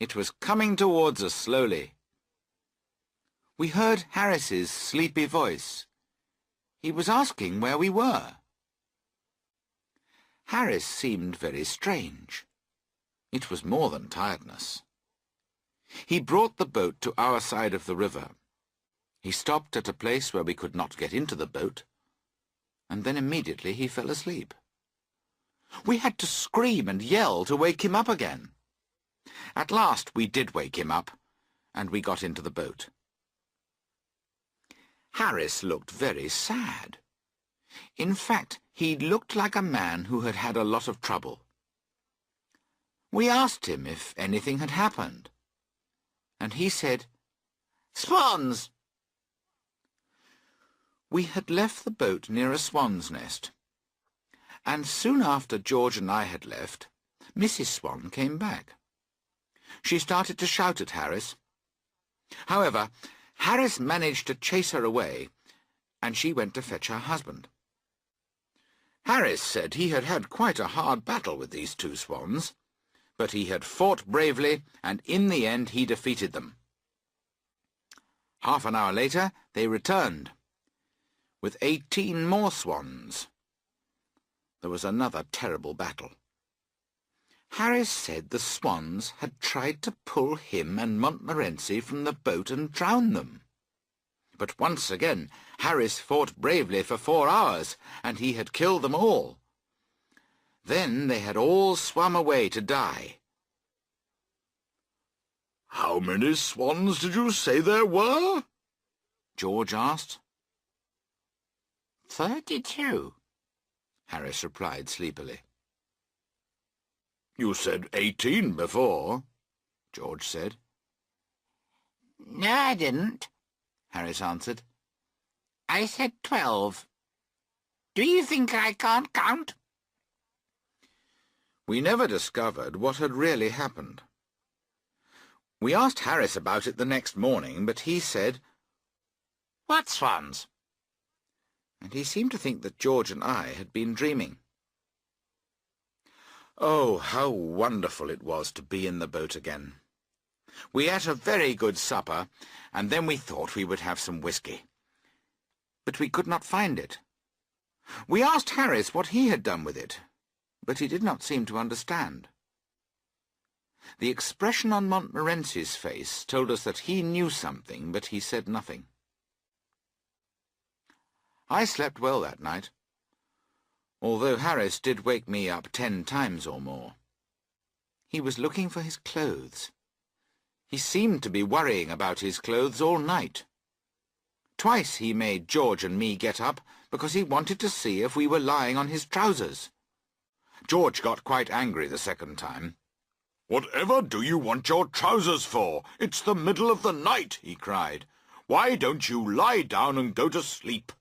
It was coming towards us slowly. We heard Harris's sleepy voice. He was asking where we were. Harris seemed very strange. It was more than tiredness. He brought the boat to our side of the river. He stopped at a place where we could not get into the boat, and then immediately he fell asleep. We had to scream and yell to wake him up again. At last we did wake him up, and we got into the boat. Harris looked very sad. In fact, he looked like a man who had had a lot of trouble. We asked him if anything had happened, and he said, "Swans!" We had left the boat near a swan's nest, and soon after George and I had left, Mrs. Swan came back. She started to shout at Harris. However, Harris managed to chase her away, and she went to fetch her husband. Harris said he had had quite a hard battle with these two swans, but he had fought bravely, and in the end he defeated them. Half an hour later they returned, with 18 more swans. There was another terrible battle. Harris said the swans had tried to pull him and Montmorency from the boat and drown them. But once again Harris fought bravely for 4 hours, and he had killed them all. Then they had all swum away to die. "How many swans did you say there were?" George asked. 32, Harris replied sleepily. "You said 18 before," George said. No, I didn't. Harris answered. I said 12. Do you think I can't count? We never discovered what had really happened. We asked Harris about it the next morning, but he said, What swans? And he seemed to think that George and I had been dreaming. Oh, how wonderful it was to be in the boat again. We ate a very good supper, and then we thought we would have some whiskey. But we could not find it. We asked Harris what he had done with it, but he did not seem to understand. The expression on Montmorency's face told us that he knew something, but he said nothing. I slept well that night, although Harris did wake me up 10 times or more. He was looking for his clothes. He seemed to be worrying about his clothes all night. Twice he made George and me get up because he wanted to see if we were lying on his trousers. George got quite angry the second time. "Whatever do you want your trousers for? It's the middle of the night," he cried. "Why don't you lie down and go to sleep?"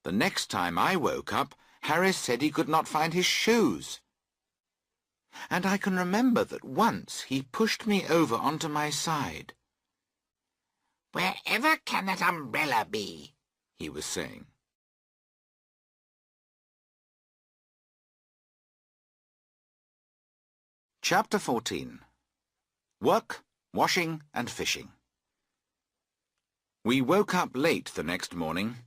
The next time I woke up, Harris said he could not find his shoes. And I can remember that once he pushed me over onto my side. Wherever can that umbrella be? He was saying. Chapter 14. Work, Washing and Fishing. We woke up late the next morning,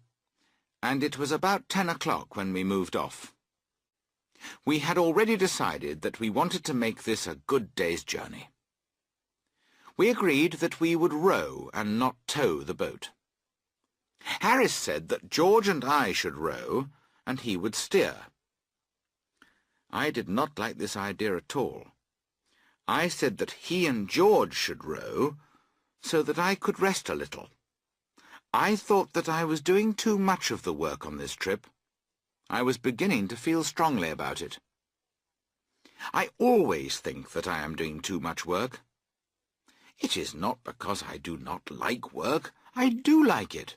and it was about 10 o'clock when we moved off. We had already decided that we wanted to make this a good day's journey. We agreed that we would row and not tow the boat. Harris said that George and I should row, and he would steer. I did not like this idea at all. I said that he and George should row, so that I could rest a little. I thought that I was doing too much of the work on this trip. I was beginning to feel strongly about it. I always think that I am doing too much work. It is not because I do not like work. I do like it.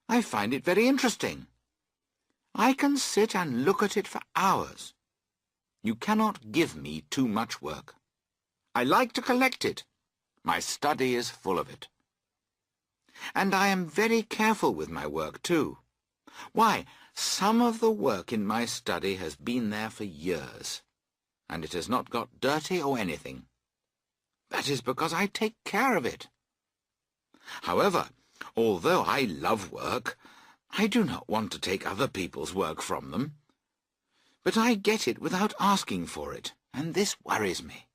I find it very interesting. I can sit and look at it for hours. You cannot give me too much work. I like to collect it. My study is full of it. And I am very careful with my work, too. Why, some of the work in my study has been there for years, and it has not got dirty or anything. That is because I take care of it. However, although I love work, I do not want to take other people's work from them. But I get it without asking for it, and this worries me.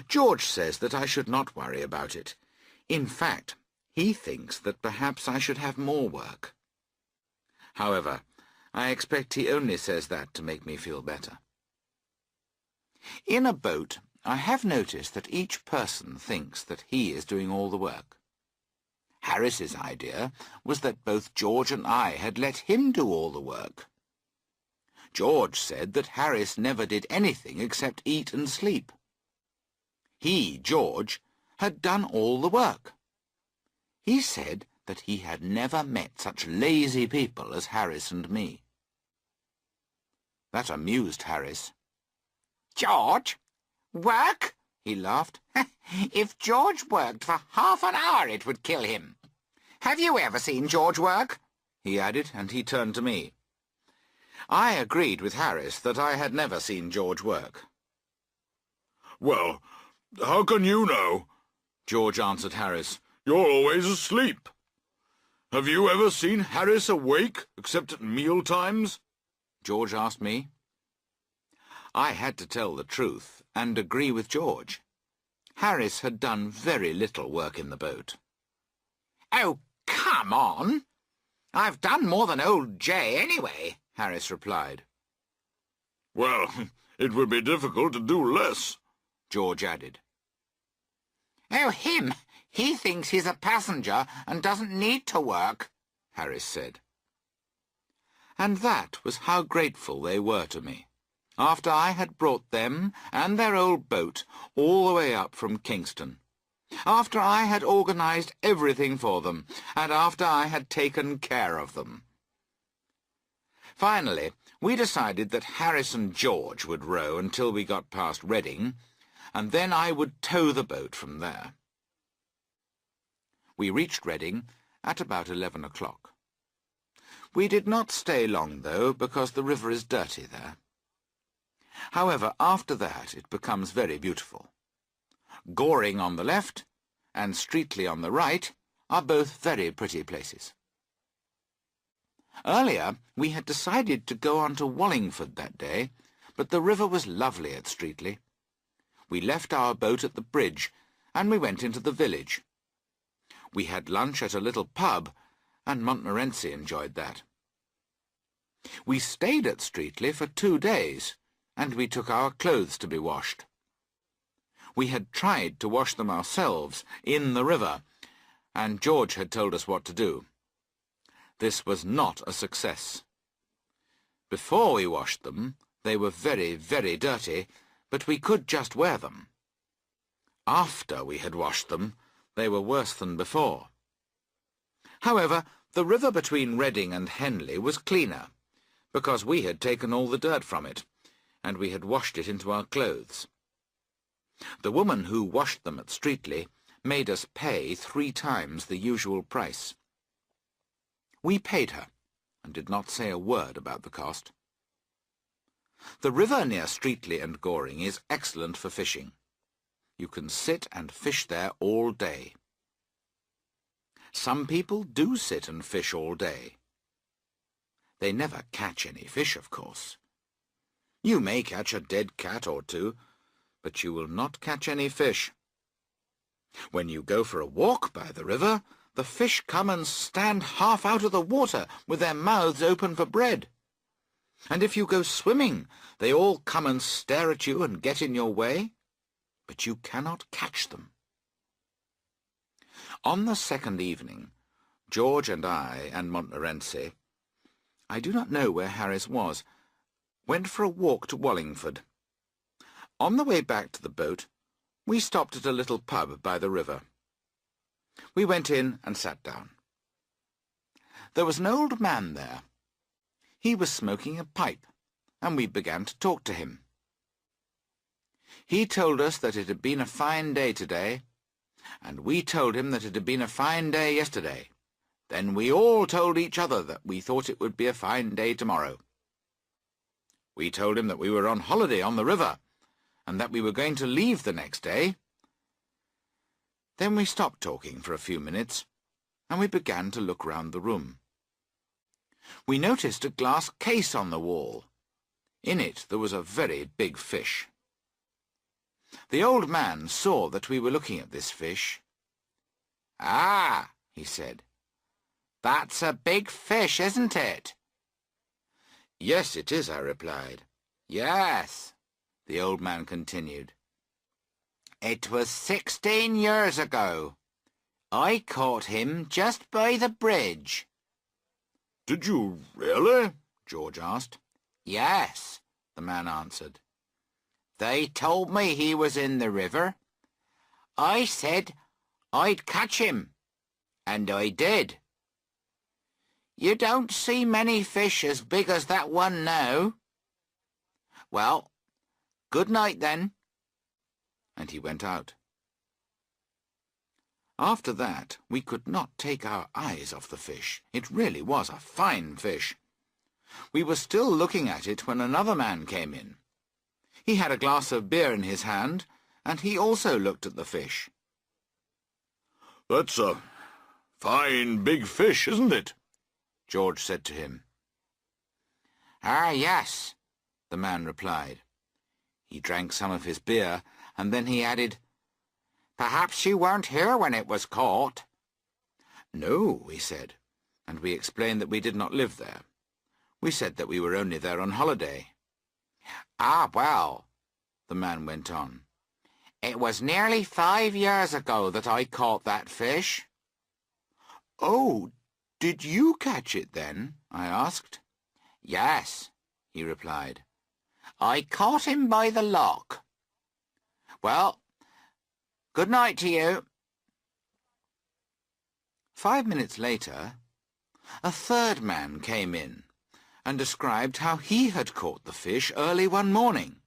George says that I should not worry about it. In fact, he thinks that perhaps I should have more work. However, I expect he only says that to make me feel better. In a boat, I have noticed that each person thinks that he is doing all the work. Harris's idea was that both George and I had let him do all the work. George said that Harris never did anything except eat and sleep. He, George, had done all the work. He said that he had never met such lazy people as Harris and me. That amused Harris. George? Work? He laughed. If George worked for half an hour, it would kill him. Have you ever seen George work? He added, and he turned to me. I agreed with Harris that I had never seen George work. Well, how can you know? George answered Harris. You're always asleep. Have you ever seen Harris awake, except at meal times? George asked me. I had to tell the truth and agree with George. Harris had done very little work in the boat. Oh, come on! I've done more than old Jay anyway, Harris replied. Well, it would be difficult to do less, George added. Oh, him! He thinks he's a passenger and doesn't need to work, Harris said. And that was how grateful they were to me, after I had brought them and their old boat all the way up from Kingston, after I had organized everything for them, and after I had taken care of them. Finally, we decided that Harris and George would row until we got past Reading, and then I would tow the boat from there. We reached Reading at about 11 o'clock. We did not stay long, though, because the river is dirty there. However, after that it becomes very beautiful. Goring on the left and Streatley on the right are both very pretty places. Earlier we had decided to go on to Wallingford that day, but the river was lovely at Streatley. We left our boat at the bridge, and we went into the village. We had lunch at a little pub, and Montmorency enjoyed that. We stayed at Streatley for 2 days, and we took our clothes to be washed. We had tried to wash them ourselves in the river, and George had told us what to do. This was not a success. Before we washed them, they were very, very dirty, but we could just wear them. After we had washed them, they were worse than before. However, the river between Reading and Henley was cleaner, because we had taken all the dirt from it, and we had washed it into our clothes. The woman who washed them at Streatley made us pay 3 times the usual price. We paid her, and did not say a word about the cost. The river near Streatley and Goring is excellent for fishing. You can sit and fish there all day. Some people do sit and fish all day. They never catch any fish, of course. You may catch a dead cat or 2, but you will not catch any fish. When you go for a walk by the river, the fish come and stand half out of the water with their mouths open for bread. And if you go swimming, they all come and stare at you and get in your way, but you cannot catch them. On the second evening, George and I and Montmorency, I do not know where Harris was, went for a walk to Wallingford. On the way back to the boat, we stopped at a little pub by the river. We went in and sat down. There was an old man there. He was smoking a pipe, and we began to talk to him. He told us that it had been a fine day today, and we told him that it had been a fine day yesterday. Then we all told each other that we thought it would be a fine day tomorrow. We told him that we were on holiday on the river, and that we were going to leave the next day. Then we stopped talking for a few minutes, and we began to look round the room. We noticed a glass case on the wall. In it there was a very big fish. The old man saw that we were looking at this fish. "Ah," he said, "that's a big fish, isn't it?" "Yes, it is," I replied. "Yes," the old man continued. "It was 16 years ago. I caught him just by the bridge." "Did you really?" George asked. "Yes," the man answered. "They told me he was in the river. I said I'd catch him, and I did. You don't see many fish as big as that one now. Well, good night then." And he went out. After that, we could not take our eyes off the fish. It really was a fine fish. We were still looking at it when another man came in. He had a glass of beer in his hand, and he also looked at the fish. "That's a fine big fish, isn't it?" George said to him. "Ah, yes," the man replied. He drank some of his beer, and then he added, "Perhaps you weren't here when it was caught." "No," we said, and we explained that we did not live there. We said that we were only there on holiday. "Ah, well," the man went on, "it was nearly 5 years ago that I caught that fish." "Oh, did you catch it then?" I asked. "Yes," he replied. "I caught him by the lock. Well, good night to you." 5 minutes later, a third man came in and described how he had caught the fish early one morning.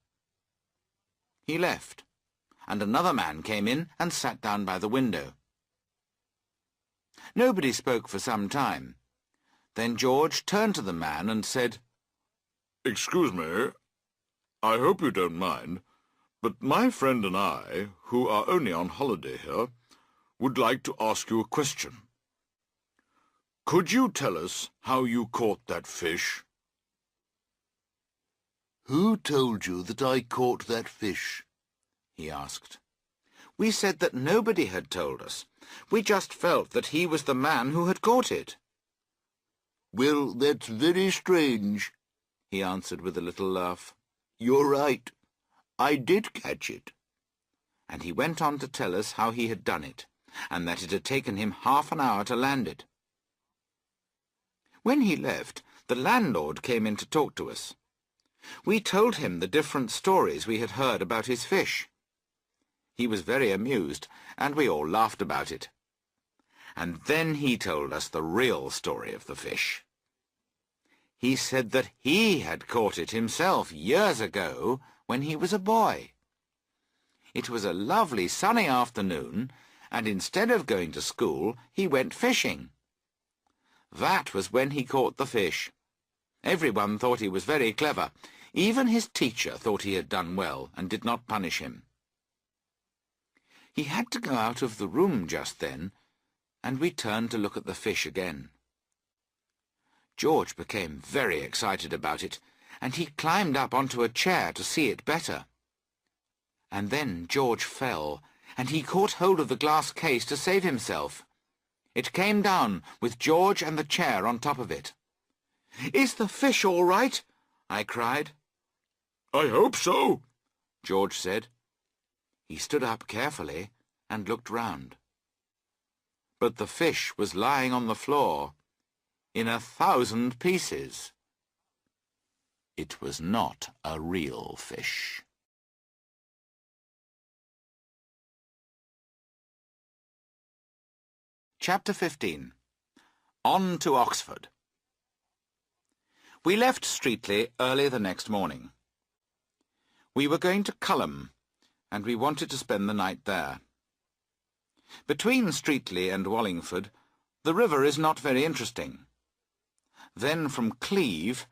He left, and another man came in and sat down by the window. Nobody spoke for some time. Then George turned to the man and said, "Excuse me, I hope you don't mind, but my friend and I, who are only on holiday here, would like to ask you a question. Could you tell us how you caught that fish?" "Who told you that I caught that fish?" he asked. We said that nobody had told us. We just felt that he was the man who had caught it. "Well, that's very strange," he answered with a little laugh. "You're right. I did catch it." And he went on to tell us how he had done it, and that it had taken him half an hour to land it. When he left, the landlord came in to talk to us. We told him the different stories we had heard about his fish. He was very amused, and we all laughed about it. And then he told us the real story of the fish. He said that he had caught it himself years ago when he was a boy. It was a lovely sunny afternoon, and instead of going to school, he went fishing. That was when he caught the fish. Everyone thought he was very clever. Even his teacher thought he had done well and did not punish him. He had to go out of the room just then, and we turned to look at the fish again. George became very excited about it, and he climbed up onto a chair to see it better. And then George fell, and he caught hold of the glass case to save himself. It came down, with George and the chair on top of it. "Is the fish all right?" I cried. "I hope so," George said. He stood up carefully and looked round. But the fish was lying on the floor, in 1,000 pieces. It was not a real fish. Chapter 15. On to Oxford. We left Streatley early the next morning. We were going to Culham, and we wanted to spend the night there. Between Streatley and Wallingford, the river is not very interesting. Then from Cleeve,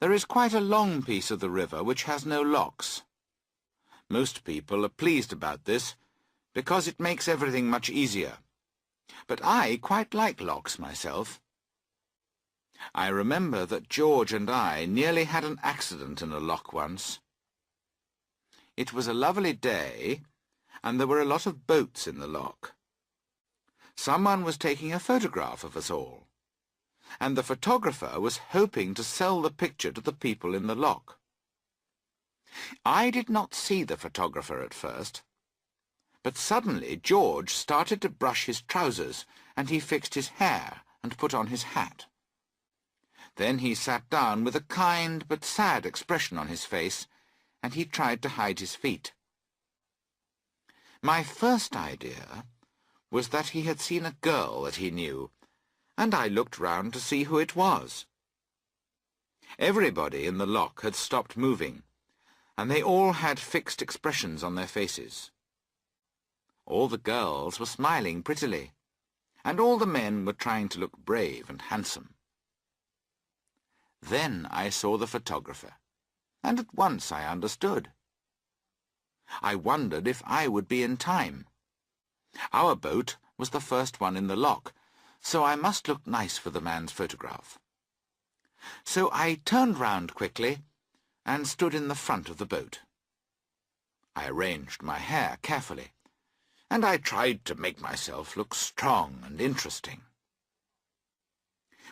there is quite a long piece of the river which has no locks. Most people are pleased about this, because it makes everything much easier. But I quite like locks myself. I remember that George and I nearly had an accident in a lock once. It was a lovely day, and there were a lot of boats in the loch. Someone was taking a photograph of us all, and the photographer was hoping to sell the picture to the people in the loch. I did not see the photographer at first, but suddenly George started to brush his trousers, and he fixed his hair and put on his hat. Then he sat down with a kind but sad expression on his face, and he tried to hide his feet. My first idea was that he had seen a girl that he knew, and I looked round to see who it was. Everybody in the loch had stopped moving, and they all had fixed expressions on their faces. All the girls were smiling prettily, and all the men were trying to look brave and handsome. Then I saw the photographer, and at once I understood. I wondered if I would be in time. Our boat was the first one in the loch, so I must look nice for the man's photograph. So I turned round quickly and stood in the front of the boat. I arranged my hair carefully, and I tried to make myself look strong and interesting.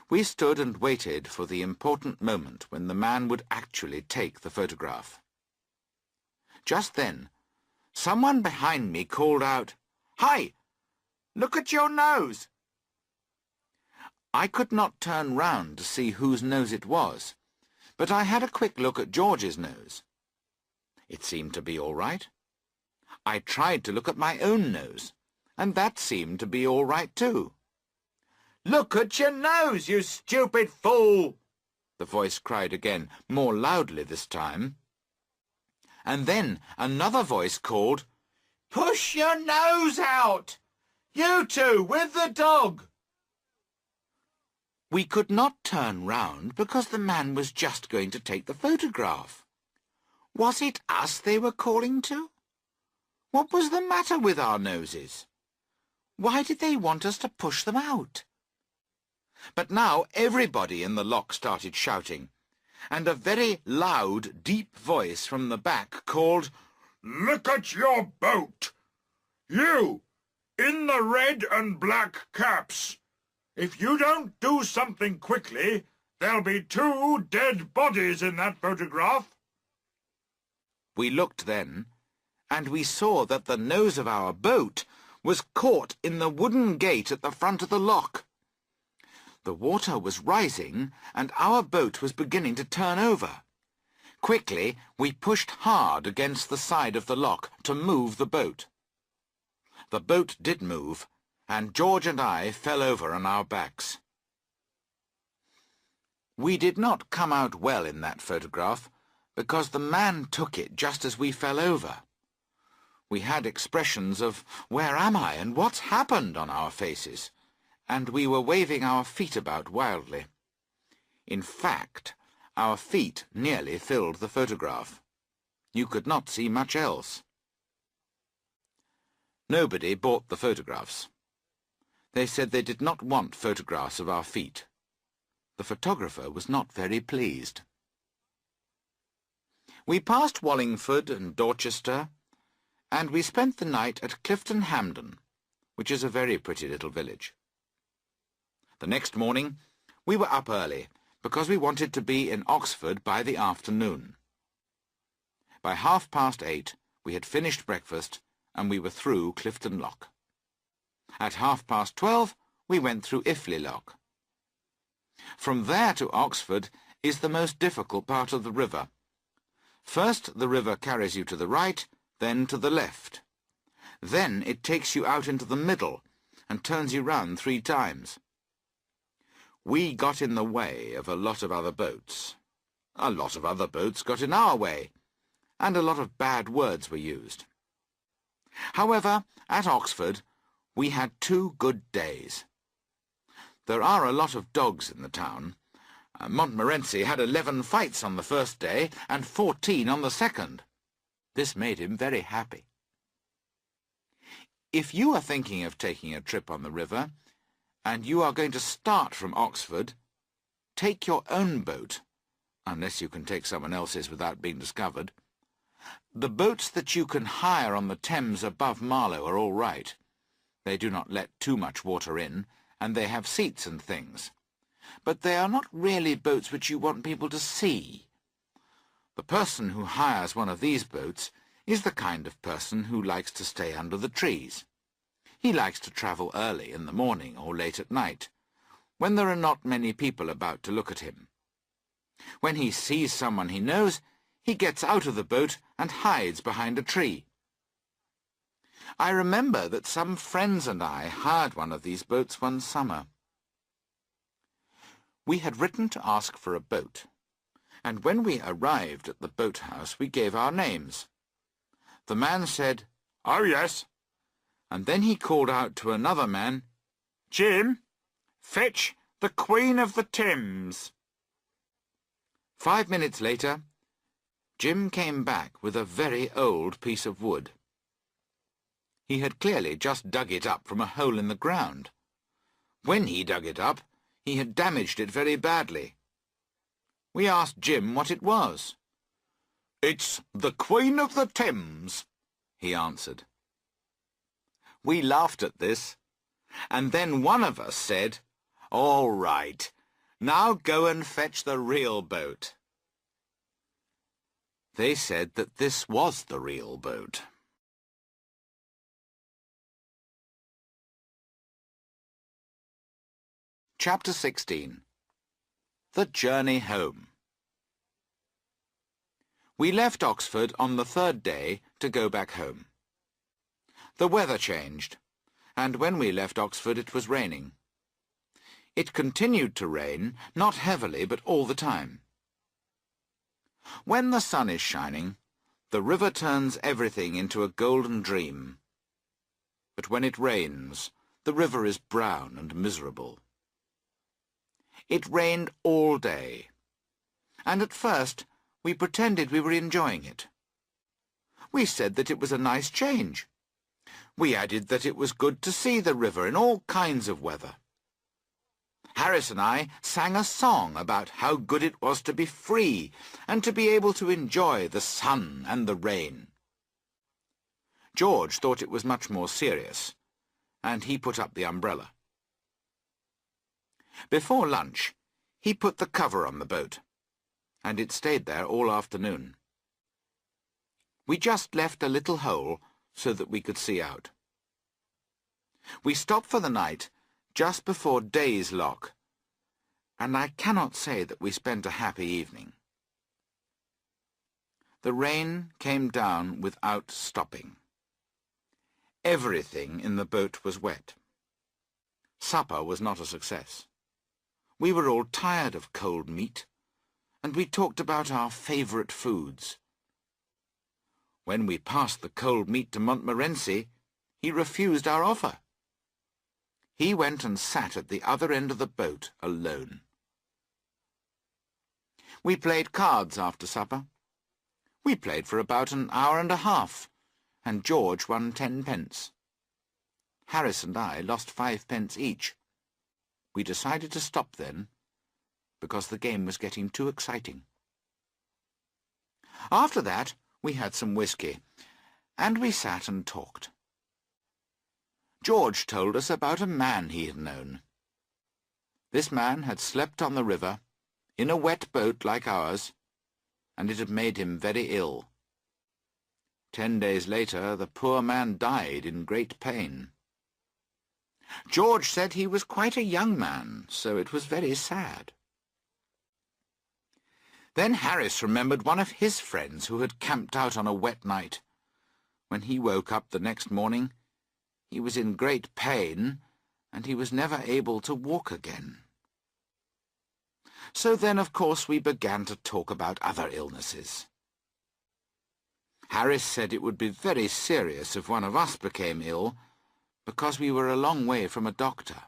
We stood and waited for the important moment when the man would actually take the photograph. Just then, someone behind me called out, "Hi! Look at your nose!" I could not turn round to see whose nose it was, but I had a quick look at George's nose. It seemed to be all right. I tried to look at my own nose, and that seemed to be all right too. "Look at your nose, you stupid fool!" the voice cried again, more loudly this time. And then another voice called, "Push your nose out! You two, with the dog!" We could not turn round because the man was just going to take the photograph. Was it us they were calling to? What was the matter with our noses? Why did they want us to push them out? But now everybody in the loch started shouting, and a very loud, deep voice from the back called, Look at your boat! You, in the red and black caps! If you don't do something quickly, there'll be 2 dead bodies in that photograph. We looked then, and we saw that the nose of our boat was caught in the wooden gate at the front of the loch. The water was rising, and our boat was beginning to turn over. Quickly, we pushed hard against the side of the loch to move the boat. The boat did move, and George and I fell over on our backs. We did not come out well in that photograph, because the man took it just as we fell over. We had expressions of, "Where am I, and what's happened?" on our faces, and we were waving our feet about wildly. In fact, our feet nearly filled the photograph. You could not see much else. Nobody bought the photographs. They said they did not want photographs of our feet. The photographer was not very pleased. We passed Wallingford and Dorchester, and we spent the night at Clifton Hampden, which is a very pretty little village. The next morning we were up early, because we wanted to be in Oxford by the afternoon. By 8:30 we had finished breakfast, and we were through Clifton Loch. At 12:30 we went through Iffley Loch. From there to Oxford is the most difficult part of the river. First the river carries you to the right, then to the left. Then it takes you out into the middle and turns you round 3 times. We got in the way of a lot of other boats. A lot of other boats got in our way, and a lot of bad words were used. However, at Oxford we had 2 good days. There are a lot of dogs in the town. Montmorency had 11 fights on the first day and 14 on the second. This made him very happy. If you are thinking of taking a trip on the river, and you are going to start from Oxford, take your own boat, unless you can take someone else's without being discovered. The boats that you can hire on the Thames above Marlow are all right. They do not let too much water in, and they have seats and things. But they are not really boats which you want people to see. The person who hires one of these boats is the kind of person who likes to stay under the trees. He likes to travel early in the morning or late at night, when there are not many people about to look at him. When he sees someone he knows, he gets out of the boat and hides behind a tree. I remember that some friends and I hired one of these boats one summer. We had written to ask for a boat, and when we arrived at the boathouse we gave our names. The man said, "Oh, yes," and then he called out to another man, "Jim, fetch the Queen of the Thames." 5 minutes later, Jim came back with a very old piece of wood. He had clearly just dug it up from a hole in the ground. When he dug it up, he had damaged it very badly. We asked Jim what it was. "It's the Queen of the Thames," he answered. We laughed at this, and then one of us said, "All right, now go and fetch the real boat." They said that this was the real boat. Chapter 16. The Journey Home. We left Oxford on the third day to go back home. The weather changed, and when we left Oxford it was raining. It continued to rain, not heavily, but all the time. When the sun is shining, the river turns everything into a golden dream. But when it rains, the river is brown and miserable. It rained all day, and at first we pretended we were enjoying it. We said that it was a nice change. We added that it was good to see the river in all kinds of weather. Harris and I sang a song about how good it was to be free and to be able to enjoy the sun and the rain. George thought it was much more serious, and he put up the umbrella. Before lunch, he put the cover on the boat, and it stayed there all afternoon. We just left a little hole so that we could see out. We stopped for the night just before Day's Lock, and I cannot say that we spent a happy evening. The rain came down without stopping. Everything in the boat was wet. Supper was not a success. We were all tired of cold meat, and we talked about our favourite foods. When we passed the cold meat to Montmorency, he refused our offer. He went and sat at the other end of the boat alone. We played cards after supper. We played for about an hour and a half, and George won 10 pence. Harris and I lost 5 pence each. We decided to stop then, because the game was getting too exciting. After that, we had some whiskey, and we sat and talked. George told us about a man he had known. This man had slept on the river, in a wet boat like ours, and it had made him very ill. 10 days later, the poor man died in great pain. George said he was quite a young man, so it was very sad. Then Harris remembered one of his friends who had camped out on a wet night. When he woke up the next morning, he was in great pain, and he was never able to walk again. So then, of course, we began to talk about other illnesses. Harris said it would be very serious if one of us became ill, because we were a long way from a doctor.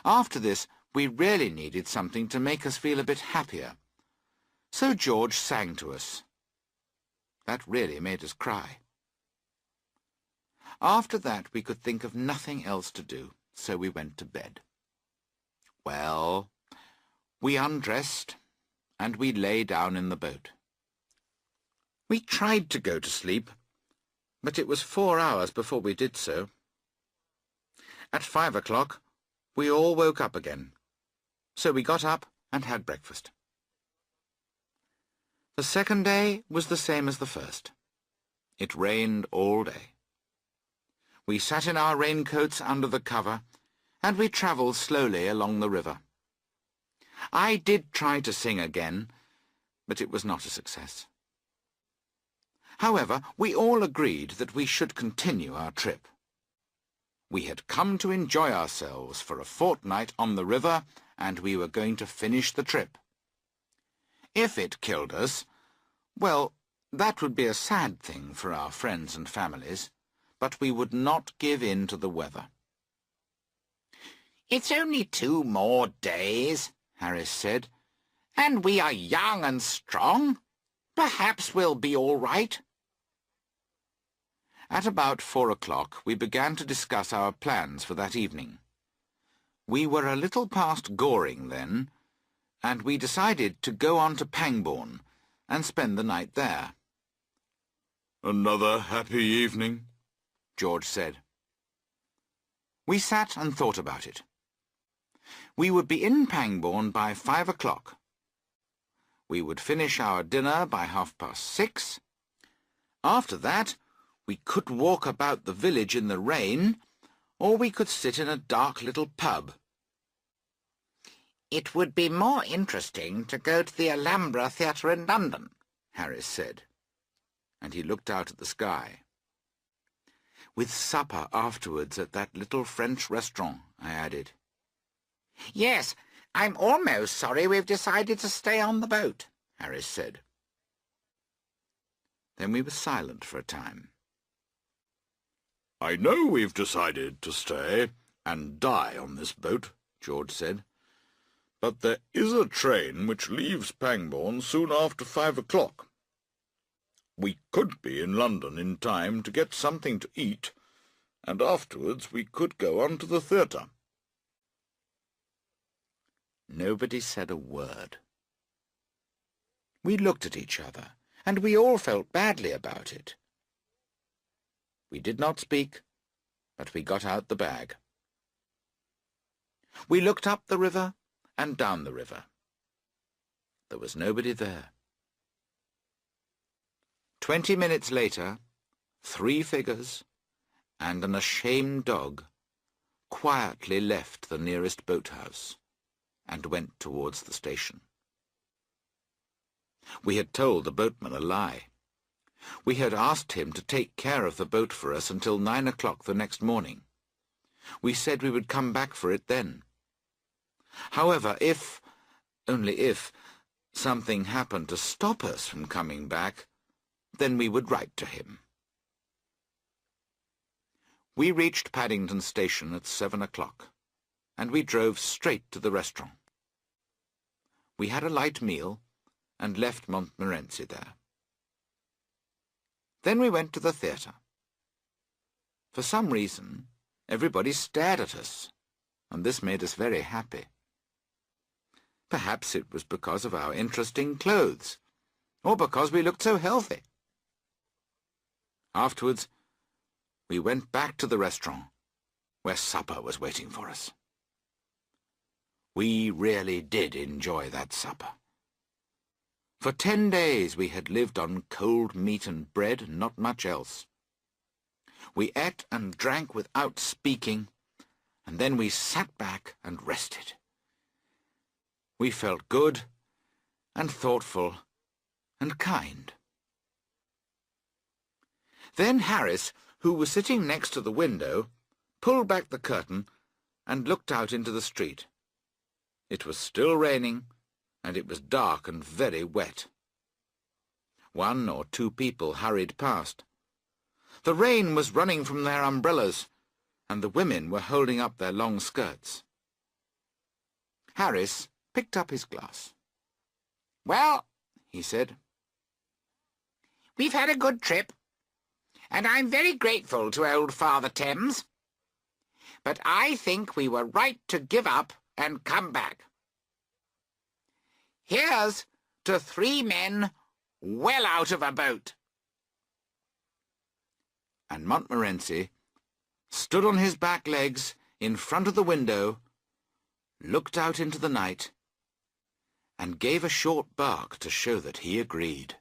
After this, we really needed something to make us feel a bit happier, so George sang to us. That really made us cry. After that, we could think of nothing else to do, so we went to bed. Well, we undressed, and we lay down in the boat. We tried to go to sleep, but it was 4 hours before we did so. At 5 o'clock, we all woke up again, so we got up and had breakfast. The second day was the same as the first. It rained all day. We sat in our raincoats under the cover, and we travelled slowly along the river. I did try to sing again, but it was not a success. However, we all agreed that we should continue our trip. We had come to enjoy ourselves for a fortnight on the river, and we were going to finish the trip. If it killed us, well, that would be a sad thing for our friends and families, but we would not give in to the weather. "It's only 2 more days," Harris said, "and we are young and strong. Perhaps we'll be all right." At about 4 o'clock we began to discuss our plans for that evening. We were a little past Goring then, and we decided to go on to Pangbourne and spend the night there. "Another happy evening," George said. We sat and thought about it. We would be in Pangbourne by 5 o'clock. We would finish our dinner by 6:30. After that, we could walk about the village in the rain, or we could sit in a dark little pub. "It would be more interesting to go to the Alhambra Theatre in London," Harris said, and he looked out at the sky. "With supper afterwards at that little French restaurant," I added. "Yes, I'm almost sorry we've decided to stay on the boat," Harris said. Then we were silent for a time. "I know we've decided to stay and die on this boat," George said, "but there is a train which leaves Pangbourne soon after 5 o'clock. We could be in London in time to get something to eat, and afterwards we could go on to the theatre." Nobody said a word. We looked at each other, and we all felt badly about it. We did not speak, but we got out the bag. We looked up the river and down the river. There was nobody there. 20 minutes later, 3 figures and an ashamed dog quietly left the nearest boathouse and went towards the station. We had told the boatman a lie. We had asked him to take care of the boat for us until 9 o'clock the next morning. We said we would come back for it then. However, only if, something happened to stop us from coming back, then we would write to him. We reached Paddington Station at 7 o'clock, and we drove straight to the restaurant. We had a light meal and left Montmorency there. Then we went to the theatre. For some reason, everybody stared at us, and this made us very happy. Perhaps it was because of our interesting clothes, or because we looked so healthy. Afterwards, we went back to the restaurant, where supper was waiting for us. We really did enjoy that supper. For 10 days we had lived on cold meat and bread and not much else. We ate and drank without speaking, and then we sat back and rested. We felt good and thoughtful and kind. Then Harris, who was sitting next to the window, pulled back the curtain and looked out into the street. It was still raining, and it was dark and very wet. 1 or 2 people hurried past. The rain was running from their umbrellas, and the women were holding up their long skirts. Harris picked up his glass. "Well," he said, "we've had a good trip, and I'm very grateful to old Father Thames. But I think we were right to give up and come back. Here's to 3 men well out of a boat." and Montmorency stood on his back legs in front of the window, looked out into the night, and gave a short bark to show that he agreed.